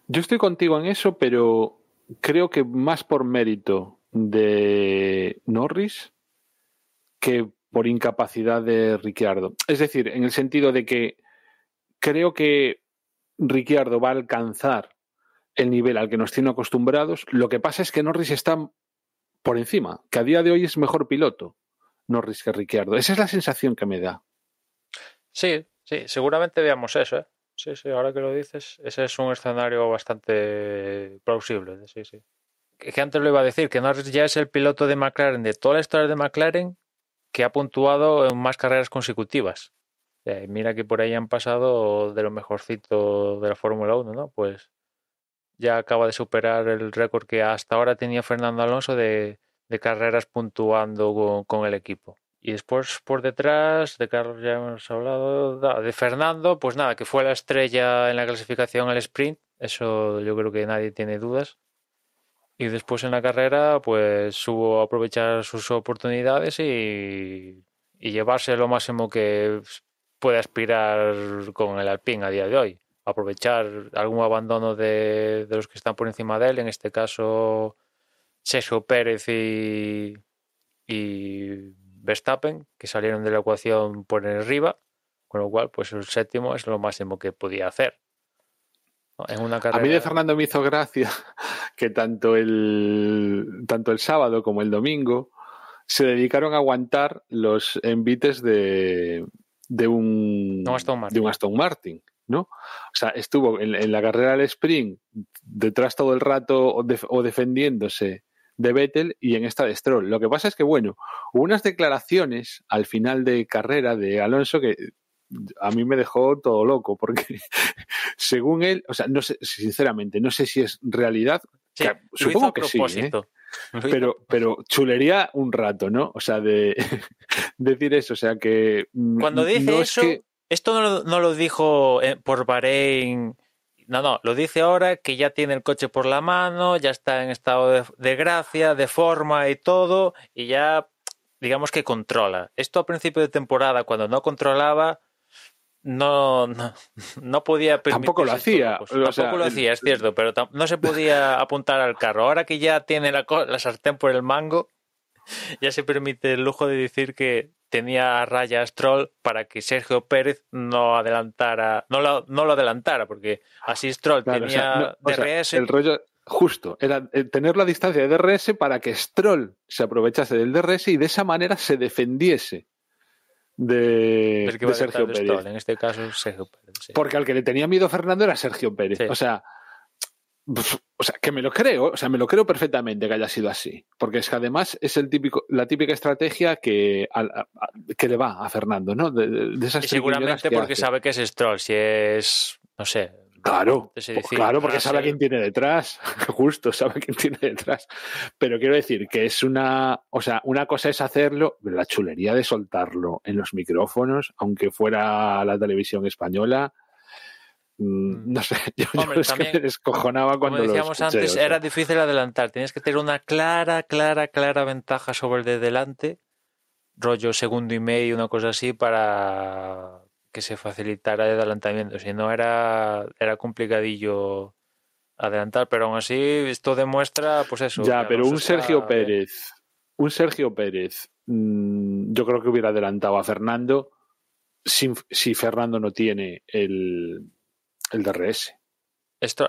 Yo estoy contigo en eso, pero creo que más por mérito de Norris que por incapacidad de Ricciardo. Es decir, en el sentido de que creo que Ricciardo va a alcanzar el nivel al que nos tiene acostumbrados. Lo que pasa es que Norris está por encima, que a día de hoy es mejor piloto Norris que Ricciardo. Esa es la sensación que me da.
Sí, seguramente veamos eso, ¿eh? Sí, ahora que lo dices, ese es un escenario bastante plausible, sí. Que antes lo iba a decir, que Norris ya es el piloto de McLaren, de toda la historia de McLaren, que ha puntuado en más carreras consecutivas. Mira que por ahí han pasado de lo mejorcito de la Fórmula 1, ¿no? Pues ya acaba de superar el récord que hasta ahora tenía Fernando Alonso de carreras puntuando con el equipo. Y después por detrás, de Carlos ya hemos hablado, de Fernando, pues nada, que fue la estrella en la clasificación al sprint, eso yo creo que nadie tiene dudas. Y después en la carrera, pues supo aprovechar sus oportunidades y llevarse lo máximo que puede aspirar con el Alpine a día de hoy. Aprovechar algún abandono de los que están por encima de él, en este caso Sergio Pérez y Verstappen, que salieron de la ecuación por arriba, con lo cual pues el séptimo es lo máximo que podía hacer. En una carrera...
A mí de Fernando me hizo gracia que tanto el sábado como el domingo se dedicaron a aguantar los envites de un Aston Martin, ¿no? O sea, estuvo en la carrera del sprint detrás todo el rato o defendiéndose de Vettel y en esta de Stroll. Lo que pasa es que, bueno, hubo unas declaraciones al final de carrera de Alonso que a mí me dejó todo loco, porque según él, o sea, no sé, sinceramente, no sé si es realidad,
sí,
supongo que sí, pero chulería un rato, ¿no? O sea, de decir eso, o sea que...
Cuando dice
no
eso,
es que...
esto no lo dijo por Bahrein, no, lo dice ahora que ya tiene el coche por la mano, ya está en estado de gracia, de forma y todo, y ya digamos que controla. Esto a principio de temporada, cuando no controlaba, no podía permitirse.
Tampoco lo hacía.
Tampoco lo hacía, es cierto, pero no se podía apuntar al carro. Ahora que ya tiene la sartén por el mango, ya se permite el lujo de decir que tenía a raya a Stroll para que Sergio Pérez no lo adelantara, porque así Stroll tenía DRS.
El rollo justo era tener la distancia de DRS para que Stroll se aprovechase del DRS y de esa manera se defendiese de Sergio Pérez.
Stroll, en este caso Sergio Pérez. Sí.
Porque al que le tenía miedo Fernando era Sergio Pérez. Sí. O sea, que me lo creo, me lo creo perfectamente que haya sido así, porque es que además es la típica estrategia que le va a Fernando, ¿no? De esas
y seguramente porque hace. Sabe que es Stroll, si es, no sé.
Claro, porque sabe a quién tiene detrás, justo sabe a quién tiene detrás. Pero quiero decir que es una cosa es hacerlo, pero la chulería de soltarlo en los micrófonos, aunque fuera la televisión española. No sé, yo es que me descojonaba cuando
como decíamos
lo escuché,
antes, era difícil adelantar, tenías que tener una clara ventaja sobre el de delante, rollo segundo y medio, una cosa así, para que se facilitara el adelantamiento, si no era complicadillo adelantar, pero aún así esto demuestra, pues eso.
Ya, pero un Sergio Pérez, yo creo que hubiera adelantado a Fernando si Fernando no tiene el DRS.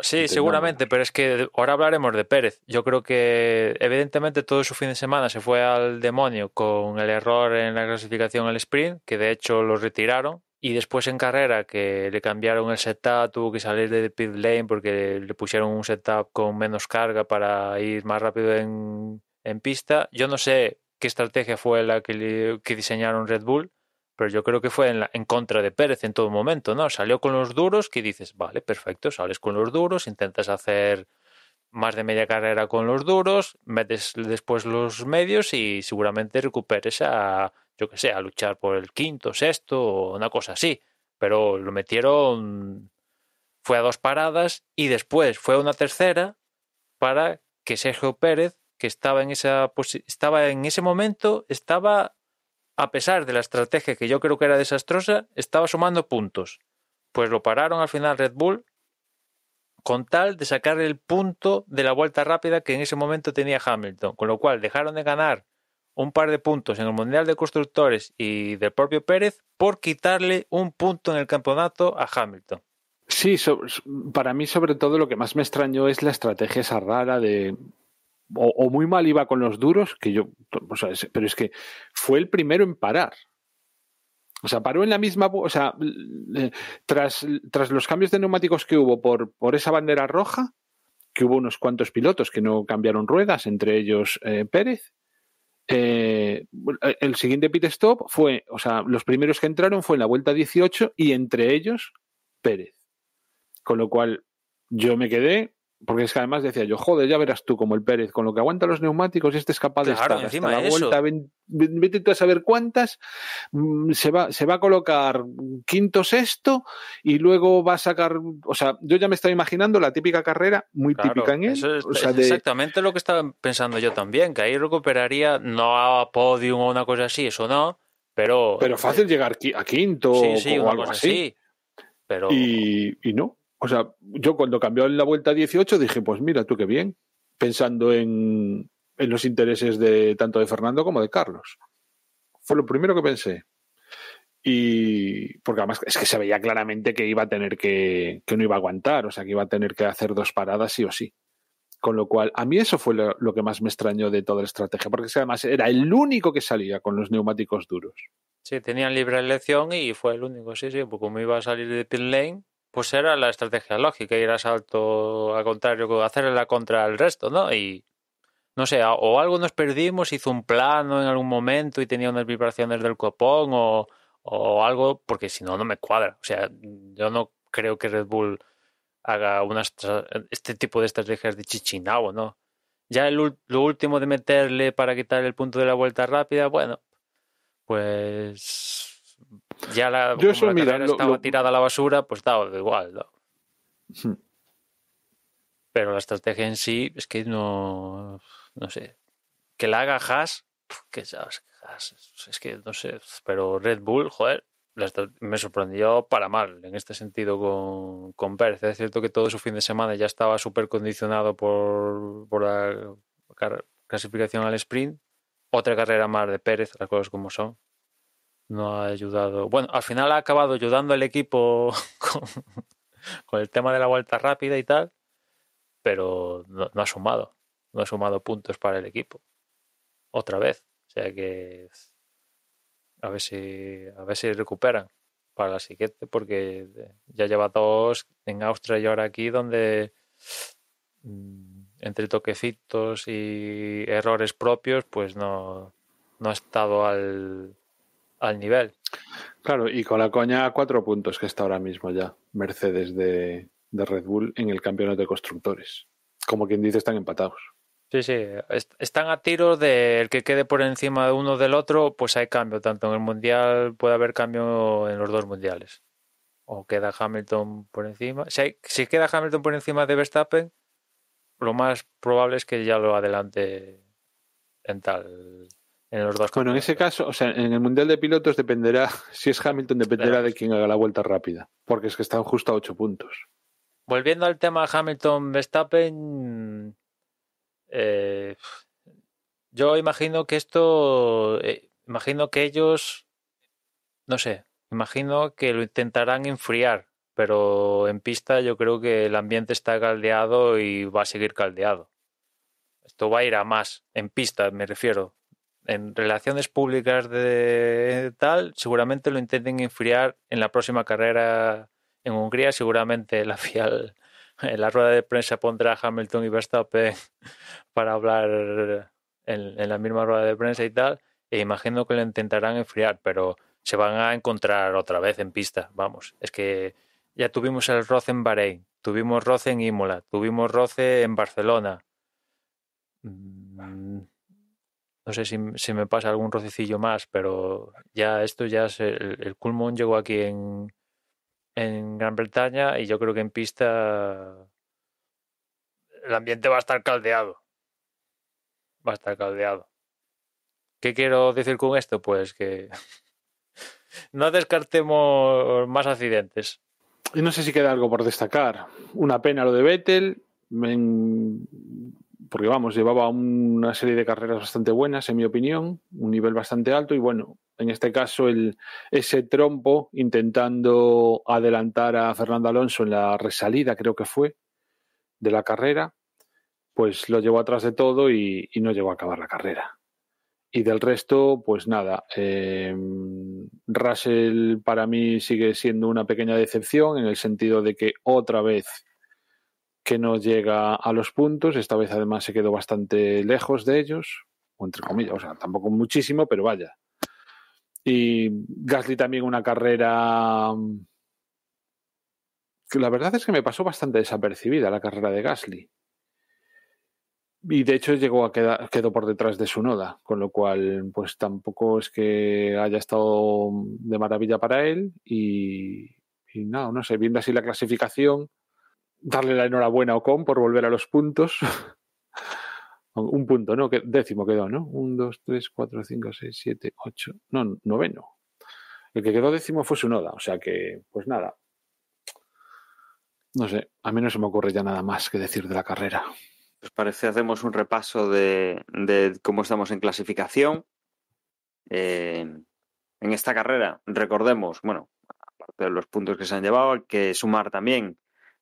Sí, seguramente, pero es que ahora hablaremos de Pérez. Yo creo que evidentemente todo su fin de semana se fue al demonio con el error en la clasificación al sprint, que de hecho lo retiraron, y después en carrera que le cambiaron el setup, tuvo que salir de pit lane porque le pusieron un setup con menos carga para ir más rápido en pista. Yo no sé qué estrategia fue la que diseñaron Red Bull, pero yo creo que fue en contra de Pérez en todo momento, ¿no? Salió con los duros, que dices, vale, perfecto, sales con los duros, intentas hacer más de media carrera con los duros, metes después los medios y seguramente recuperes a luchar por el quinto, sexto o una cosa así. Pero lo metieron, fue a 2 paradas y después fue a una tercera para que Sergio Pérez, que estaba en ese momento, a pesar de la estrategia que yo creo que era desastrosa, estaba sumando puntos. Pues lo pararon al final Red Bull con tal de sacar el punto de la vuelta rápida que en ese momento tenía Hamilton. Con lo cual dejaron de ganar un par de puntos en el Mundial de Constructores y del propio Pérez por quitarle un punto en el campeonato a Hamilton.
Sí, para mí sobre todo lo que más me extrañó es la estrategia esa rara de... O muy mal iba con los duros, pero es que fue el primero en parar. O sea, paró en la misma... O sea, tras los cambios de neumáticos que hubo por esa bandera roja, que hubo unos cuantos pilotos que no cambiaron ruedas, entre ellos Pérez, el siguiente pit stop fue... O sea, los primeros que entraron fue en la vuelta 18 y entre ellos Pérez. Con lo cual yo me quedé... Porque es que además decía yo, joder, ya verás tú como el Pérez, con lo que aguanta los neumáticos, este es capaz de estar hasta la vuelta, vete tú a saber cuántas, se va a colocar quinto, sexto, y luego va a sacar, o sea, yo ya me estaba imaginando la típica carrera, muy típica en él.
Eso es exactamente lo que estaba pensando yo también, que ahí recuperaría, no a podium o una cosa así, eso no, pero
fácil llegar a quinto o algo así.
Pero...
Y no. O sea, yo cuando cambió en la vuelta 18 dije, pues mira tú qué bien, pensando en los intereses tanto de Fernando como de Carlos. Fue lo primero que pensé. Y porque además es que se veía claramente que iba a tener que no iba a aguantar, o sea, que iba a tener que hacer 2 paradas sí o sí. Con lo cual, a mí eso fue lo que más me extrañó de toda la estrategia, porque es que además era el único que salía con los neumáticos duros.
Sí, tenían libre elección y fue el único, sí, porque como iba a salir de pit lane, pues era la estrategia lógica, ir a salto al contrario, hacerle la contra al resto, ¿no? Y no sé, o algo nos perdimos, hizo un plano en algún momento y tenía unas vibraciones del copón o algo, porque si no, no me cuadra. O sea, yo no creo que Red Bull haga este tipo de estrategias de Chichinabo, ¿no? Ya lo último de meterle para quitar el punto de la vuelta rápida, bueno, pues ya como la carrera estaba tirada a la basura, pues daba igual, ¿no? Pero la estrategia en sí es que no sé. Que la haga Haas, que sabes, es que no sé, pero Red Bull, joder, me sorprendió para mal en este sentido con Pérez. Es cierto que todo su fin de semana ya estaba súper condicionado por la clasificación al sprint. Otra carrera más de Pérez, las cosas como son. No ha ayudado. Bueno, al final ha acabado ayudando al equipo con el tema de la vuelta rápida y tal, pero no ha sumado. No ha sumado puntos para el equipo. Otra vez. O sea que a ver si recuperan para la siguiente, porque ya lleva 2 en Austria y ahora aquí, donde entre toquecitos y errores propios, pues no ha estado al nivel.
Claro, y con la coña a 4 puntos que está ahora mismo ya Mercedes de Red Bull en el campeonato de constructores. Como quien dice, están empatados.
Sí, están a tiros del que quede por encima de uno del otro, pues hay cambio, tanto en el Mundial puede haber cambio en los 2 mundiales. O queda Hamilton por encima. Si queda Hamilton por encima de Verstappen, lo más probable es que ya lo adelante en los 2
Bueno, en ese caso, o sea, en el Mundial de Pilotos dependerá, si es Hamilton, dependerá de quién haga la vuelta rápida, porque es que están justo a 8 puntos.
Volviendo al tema Hamilton-Verstappen, yo imagino que imagino que ellos, no sé, imagino que lo intentarán enfriar, pero en pista yo creo que el ambiente está caldeado y va a seguir caldeado. Esto va a ir a más, en pista me refiero. En relaciones públicas de tal, seguramente lo intenten enfriar en la próxima carrera en Hungría, seguramente la FIA en la rueda de prensa pondrá a Hamilton y Verstappen para hablar en la misma rueda de prensa y tal, e imagino que lo intentarán enfriar, pero se van a encontrar otra vez en pista, vamos, es que ya tuvimos el roce en Bahrein, tuvimos roce en Imola, tuvimos roce en Barcelona. No sé si me pasa algún rocecillo más, pero ya esto ya es el culmón llegó aquí en Gran Bretaña y yo creo que en pista el ambiente va a estar caldeado. Va a estar caldeado. ¿Qué quiero decir con esto? Pues que no descartemos más accidentes.
Y no sé si queda algo por destacar. Una pena lo de Vettel, porque vamos, llevaba una serie de carreras bastante buenas, en mi opinión, un nivel bastante alto y bueno, en este caso ese trompo intentando adelantar a Fernando Alonso en la resalida, creo que fue, de la carrera, pues lo llevó atrás de todo y no llegó a acabar la carrera. Y del resto, pues nada, Russell para mí sigue siendo una pequeña decepción en el sentido de que otra vez que no llega a los puntos, esta vez además se quedó bastante lejos de ellos, o entre comillas, o sea, tampoco muchísimo, pero vaya. Y Gasly también una carrera que la verdad es que me pasó bastante desapercibida la carrera de Gasly. Y de hecho quedó por detrás de Tsunoda, con lo cual pues tampoco es que haya estado de maravilla para él y nada, no sé, viendo así la clasificación, darle la enhorabuena a Ocon por volver a los puntos. Un punto, ¿no? Décimo quedó, ¿no? 1, 2, 3, 4, 5, 6, 7, 8. No, noveno. El que quedó décimo fue Tsunoda, o sea que, pues nada. No sé, a mí no se me ocurre ya nada más que decir de la carrera.
Pues parece hacemos un repaso de cómo estamos en clasificación. En esta carrera, recordemos, bueno, aparte de los puntos que se han llevado, hay que sumar también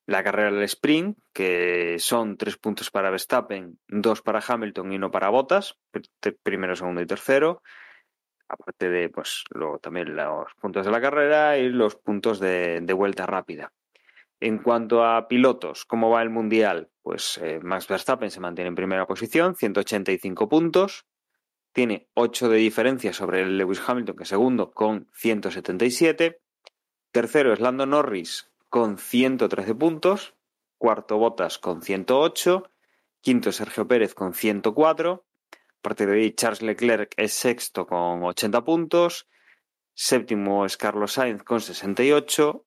la carrera del sprint, que son 3 puntos para Verstappen, 2 para Hamilton y 1 para Bottas, primero, segundo y tercero. Aparte de, pues, luego también los puntos de la carrera y los puntos de vuelta rápida. En cuanto a pilotos, ¿cómo va el Mundial? Pues Max Verstappen se mantiene en primera posición, 185 puntos. Tiene 8 de diferencia sobre el Lewis Hamilton, que es segundo, con 177. Tercero es Lando Norris con 113 puntos. Cuarto Bottas con 108. Quinto Sergio Pérez con 104. A partir de ahí Charles Leclerc es sexto con 80 puntos. Séptimo es Carlos Sainz con 68.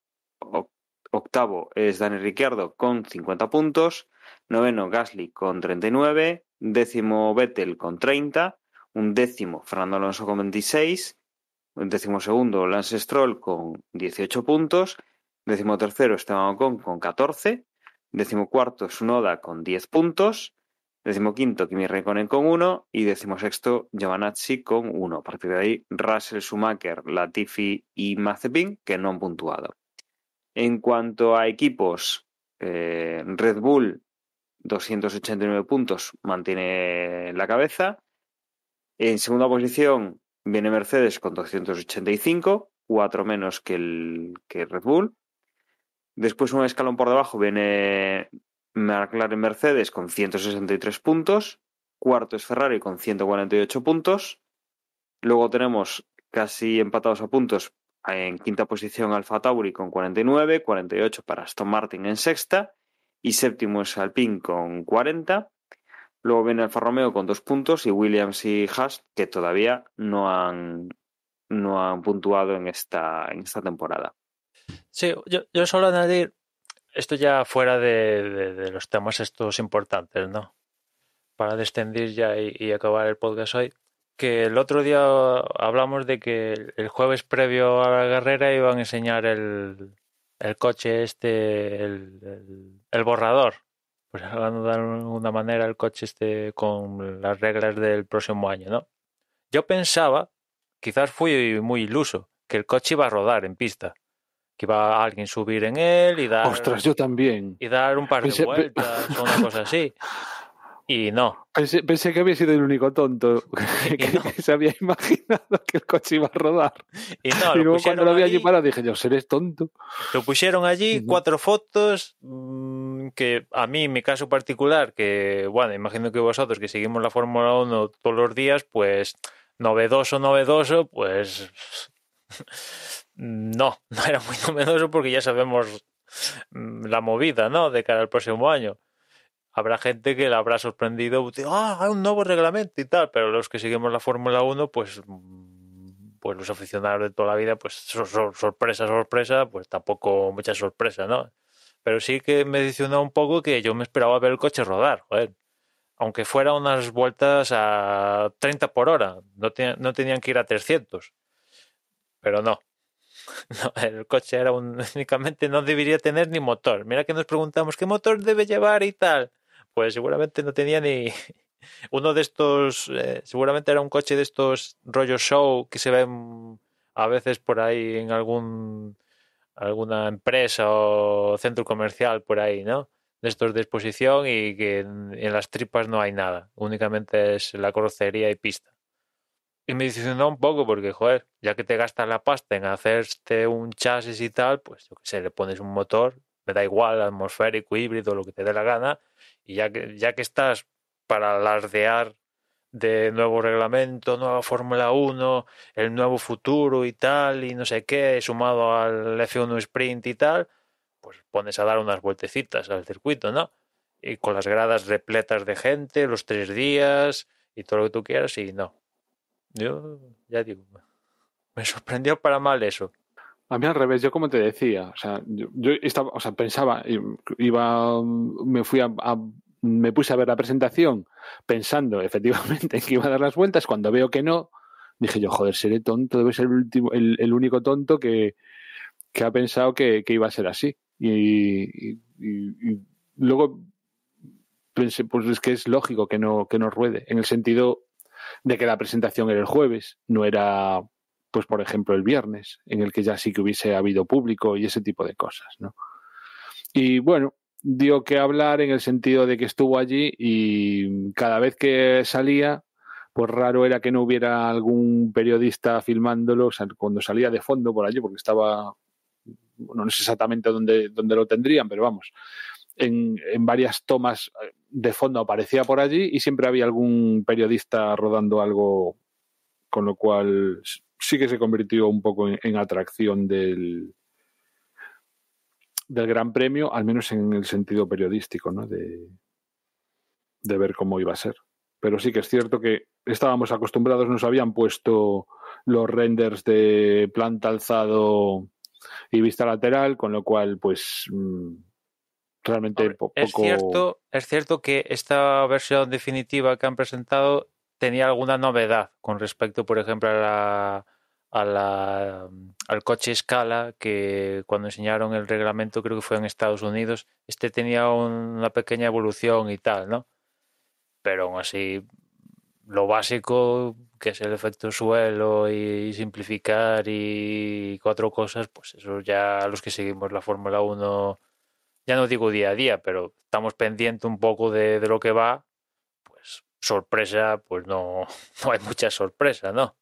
Octavo es Daniel Ricciardo con 50 puntos. Noveno Gasly con 39. Décimo Vettel con 30. Un décimo Fernando Alonso con 26. Un décimo segundo Lance Stroll con 18 puntos. Décimo tercero Esteban Ocon con 14. Décimo cuarto Tsunoda con 10 puntos. Décimo quinto Kimi Räikkönen con 1 y décimo sexto Giovanazzi con 1. A partir de ahí Russell, Schumacher, Latifi y Mazepin, que no han puntuado. En cuanto a equipos, Red Bull 289 puntos mantiene la cabeza. En segunda posición viene Mercedes con 285, 4 menos que Red Bull. Después un escalón por debajo viene McLaren Mercedes con 163 puntos. Cuarto es Ferrari con 148 puntos. Luego tenemos casi empatados a puntos en quinta posición Alfa Tauri con 49, 48 para Aston Martin en sexta. Y séptimo es Alpine con 40. Luego viene Alfa Romeo con 2 puntos y Williams y Haas que todavía no han puntuado en esta temporada.
Sí, yo solo añadir, esto ya fuera de los temas estos importantes, ¿no? Para descendir ya y acabar el podcast hoy, que el otro día hablamos de que el jueves previo a la carrera iban a enseñar el coche el borrador. Pues hablando de alguna manera el coche con las reglas del próximo año, ¿no? Yo pensaba, quizás fui muy iluso, que el coche iba a rodar en pista, que iba a alguien subir en él y dar...
¡Ostras, yo también!
Y dar un par de vueltas o una cosa así. Y no.
Pensé que había sido el único tonto que se había imaginado que el coche iba a rodar.
Y no,
y luego cuando lo vi allí parado dije yo, ¿serés tonto?
Lo pusieron allí, 4 fotos, que a mí, en mi caso particular, que bueno, imagino que vosotros que seguimos la Fórmula 1 todos los días, pues novedoso, pues no era muy novedoso porque ya sabemos la movida, ¿no? De cara al próximo año. Habrá gente que la habrá sorprendido, hay un nuevo reglamento y tal, pero los que seguimos la Fórmula 1, pues los aficionados de toda la vida, pues sorpresa, pues tampoco mucha sorpresa, ¿no? Pero sí que me decepcionó un poco que yo me esperaba ver el coche rodar, joder. Aunque fuera unas vueltas a 30 por hora, no tenían que ir a 300, pero no. No, el coche era únicamente no debería tener ni motor. Mira que nos preguntamos qué motor debe llevar y tal. Pues seguramente no tenía ni uno de estos, seguramente era un coche de estos rollo show que se ven a veces por ahí en alguna empresa o centro comercial por ahí, ¿no? De estos de exposición y que en las tripas no hay nada, únicamente es la carrocería y pista. Y me decepcionó un poco porque, joder, ya que te gastas la pasta en hacerte un chasis y tal, pues yo qué sé, le pones un motor, me da igual, atmosférico, híbrido, lo que te dé la gana, y ya que estás para alardear de nuevo reglamento, nueva Fórmula 1, el nuevo futuro y tal, y no sé qué, sumado al F1 Sprint y tal, pues pones a dar unas vueltecitas al circuito, ¿no? Y con las gradas repletas de gente, los 3 días y todo lo que tú quieras, y no. Yo ya digo, me sorprendió para mal eso.
A mí al revés, yo como te decía, o sea, yo estaba, o sea, pensaba, me puse a ver la presentación pensando efectivamente que iba a dar las vueltas. Cuando veo que no, dije yo, joder, seré tonto, debe ser el único tonto que ha pensado que iba a ser así. Y luego pensé, pues es que es lógico que no ruede, en el sentido de que la presentación era el jueves, no era, pues por ejemplo, el viernes, en el que ya sí que hubiese habido público y ese tipo de cosas, ¿no? Y bueno, dio que hablar en el sentido de que estuvo allí y cada vez que salía, pues raro era que no hubiera algún periodista filmándolo, o sea, cuando salía de fondo por allí, porque estaba no sé exactamente dónde lo tendrían, pero vamos, en varias tomas de fondo aparecía por allí y siempre había algún periodista rodando algo, con lo cual sí que se convirtió un poco en atracción del Gran Premio, al menos en el sentido periodístico, ¿no? De ver cómo iba a ser. Pero sí que es cierto que estábamos acostumbrados, nos habían puesto los renders de planta, alzado y vista lateral, con lo cual, pues realmente poco...
Es cierto que esta versión definitiva que han presentado tenía alguna novedad con respecto, por ejemplo, al coche escala, que cuando enseñaron el reglamento, creo que fue en Estados Unidos, tenía una pequeña evolución y tal, ¿no? Pero aún así, lo básico, que es el efecto suelo y simplificar y 4 cosas, pues eso ya los que seguimos la Fórmula 1, ya no digo día a día, pero estamos pendientes un poco de lo que va, pues sorpresa, pues no hay mucha sorpresa, ¿no?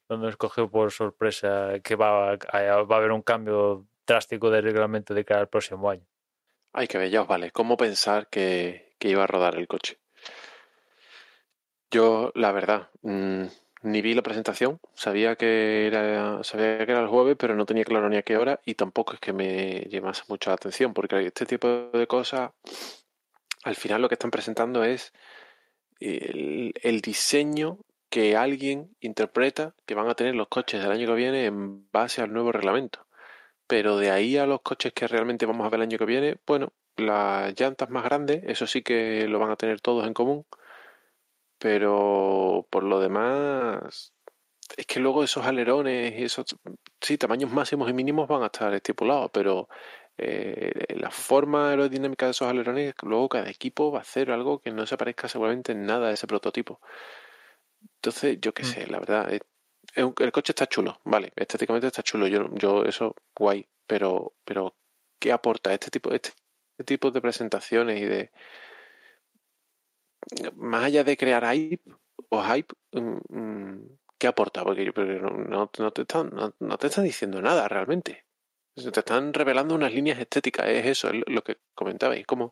No nos cogió por sorpresa que va a haber un cambio drástico del reglamento de cara al próximo año.
Ay, que ya os vale. ¿Cómo pensar que iba a rodar el coche? Yo, la verdad, ni vi la presentación. Sabía que era el jueves, pero no tenía claro ni a qué hora y tampoco es que me llamase mucho la atención, porque este tipo de cosas, al final lo que están presentando es el diseño que alguien interpreta que van a tener los coches del año que viene en base al nuevo reglamento. Pero de ahí a los coches que realmente vamos a ver el año que viene, bueno, las llantas más grandes, eso sí que lo van a tener todos en común. Pero por lo demás, es que luego esos alerones y esos, sí, tamaños máximos y mínimos van a estar estipulados, pero la forma aerodinámica de esos alerones, luego cada equipo va a hacer algo que no se parezca seguramente en nada a ese prototipo. Entonces, yo qué sé, la verdad, el coche está chulo, vale, estéticamente está chulo, yo eso, guay, pero ¿qué aporta este tipo de presentaciones y de más allá de crear hype, ¿qué aporta? Porque no te están diciendo nada realmente. Te están revelando unas líneas estéticas, es eso, es lo que comentabais, como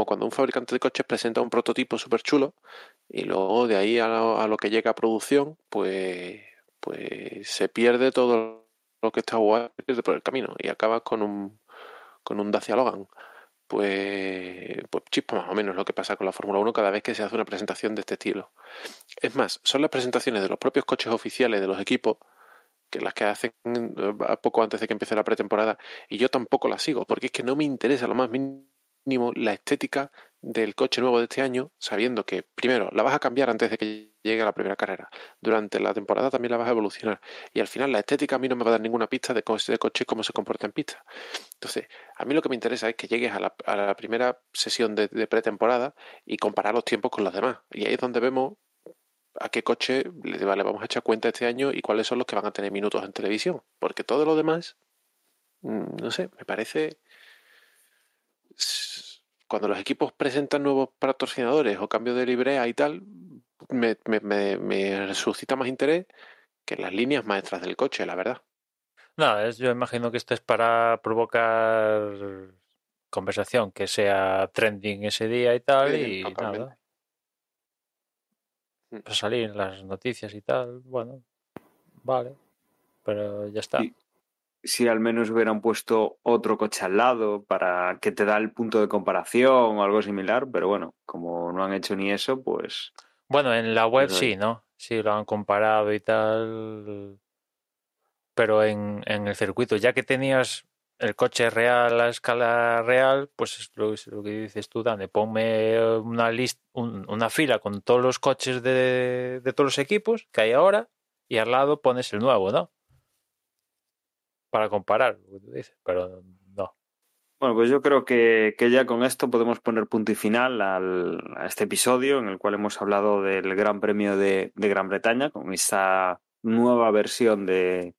cuando un fabricante de coches presenta un prototipo súper chulo y luego de ahí a lo que llega a producción, pues se pierde todo lo que está guay, se pierde por el camino y acabas con un Dacia Logan. Pues chispa más o menos lo que pasa con la Fórmula 1 cada vez que se hace una presentación de este estilo. Es más, son las presentaciones de los propios coches oficiales de los equipos, que las que hacen poco antes de que empiece la pretemporada, y yo tampoco las sigo, porque es que no me interesa lo más mínimo la estética del coche nuevo de este año, sabiendo que, primero, la vas a cambiar antes de que llegue a la primera carrera. Durante la temporada también la vas a evolucionar. Y al final la estética a mí no me va a dar ninguna pista de cómo es ese coche y cómo se comporta en pista. Entonces, a mí lo que me interesa es que llegues a la primera sesión de pretemporada y comparar los tiempos con los demás. Y ahí es donde vemos a qué coche le vamos a echar cuenta este año y cuáles son los que van a tener minutos en televisión. Porque todo lo demás, no sé, me parece... Cuando los equipos presentan nuevos patrocinadores o cambios de librea y tal, me suscita más interés que las líneas maestras del coche, la verdad.
No, yo imagino que esto es para provocar conversación, que sea trending ese día y tal, y
totalmente.
nada. Pues salir en las noticias y tal, bueno, vale, pero ya está.
Si al menos hubieran puesto otro coche al lado para que te da el punto de comparación o algo similar, pero bueno, como no han hecho ni eso, pues...
Bueno, en la web
pues
sí, ¿no? Sí, lo han comparado y tal, pero en el circuito, ya que tenías el coche real a escala real, pues es lo que dices tú, Dani, ponme una fila con todos los coches de todos los equipos que hay ahora y al lado pones el nuevo, ¿no? Para comparar, lo que tú dices, pero no.
Bueno, pues yo creo que ya con esto podemos poner punto y final a este episodio en el cual hemos hablado del Gran Premio de Gran Bretaña, con esta nueva versión de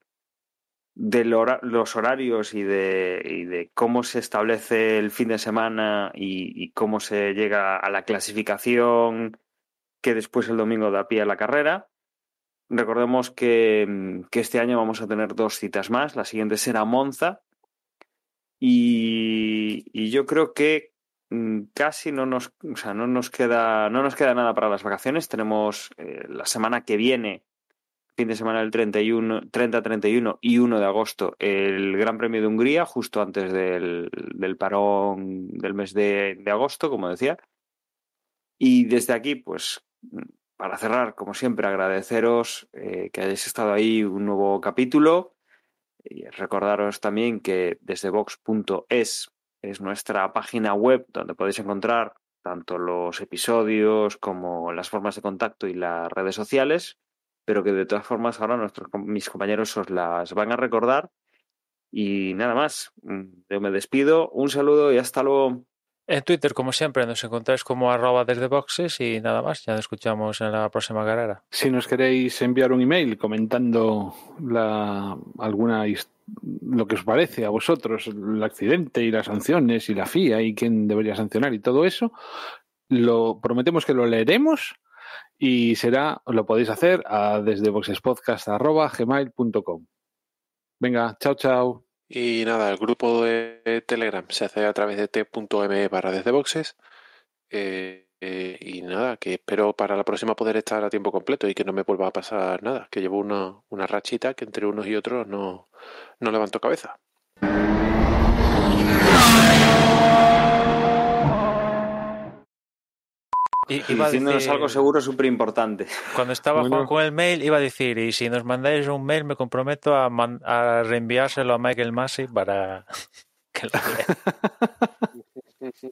los horarios y de cómo se establece el fin de semana y cómo se llega a la clasificación que después el domingo da pie a la carrera. Recordemos que este año vamos a tener 2 citas más. La siguiente será Monza y yo creo que casi no nos queda nada para las vacaciones. Tenemos la semana que viene, fin de semana del 30, 31 y 1 de agosto, el Gran Premio de Hungría, justo antes del parón del mes de agosto, como decía. Y desde aquí, pues, para cerrar, como siempre, agradeceros que hayáis estado ahí un nuevo capítulo. Y recordaros también que desde Vox.es es nuestra página web donde podéis encontrar tanto los episodios como las formas de contacto y las redes sociales, pero que de todas formas ahora mis compañeros os las van a recordar. Y nada más, yo me despido, un saludo y hasta luego.
En Twitter, como siempre, nos encontráis como @desdeboxes y nada más. Ya nos escuchamos en la próxima carrera.
Si nos queréis enviar un email comentando lo que os parece a vosotros, el accidente y las sanciones y la FIA y quién debería sancionar y todo eso, lo prometemos que lo leeremos y lo podéis hacer a desdeboxespodcast@gmail.com. Venga, chao.
Y nada, el grupo de Telegram se hace a través de t.me/desdeboxes. Y nada, que espero para la próxima poder estar a tiempo completo y que no me vuelva a pasar nada, que llevo una rachita que entre unos y otros no levanto cabeza.
Iba diciéndonos algo seguro súper importante.
Cuando estaba Juan con el mail, iba a decir, y si nos mandáis un mail, me comprometo a reenviárselo a Michael Masi para que lo lea.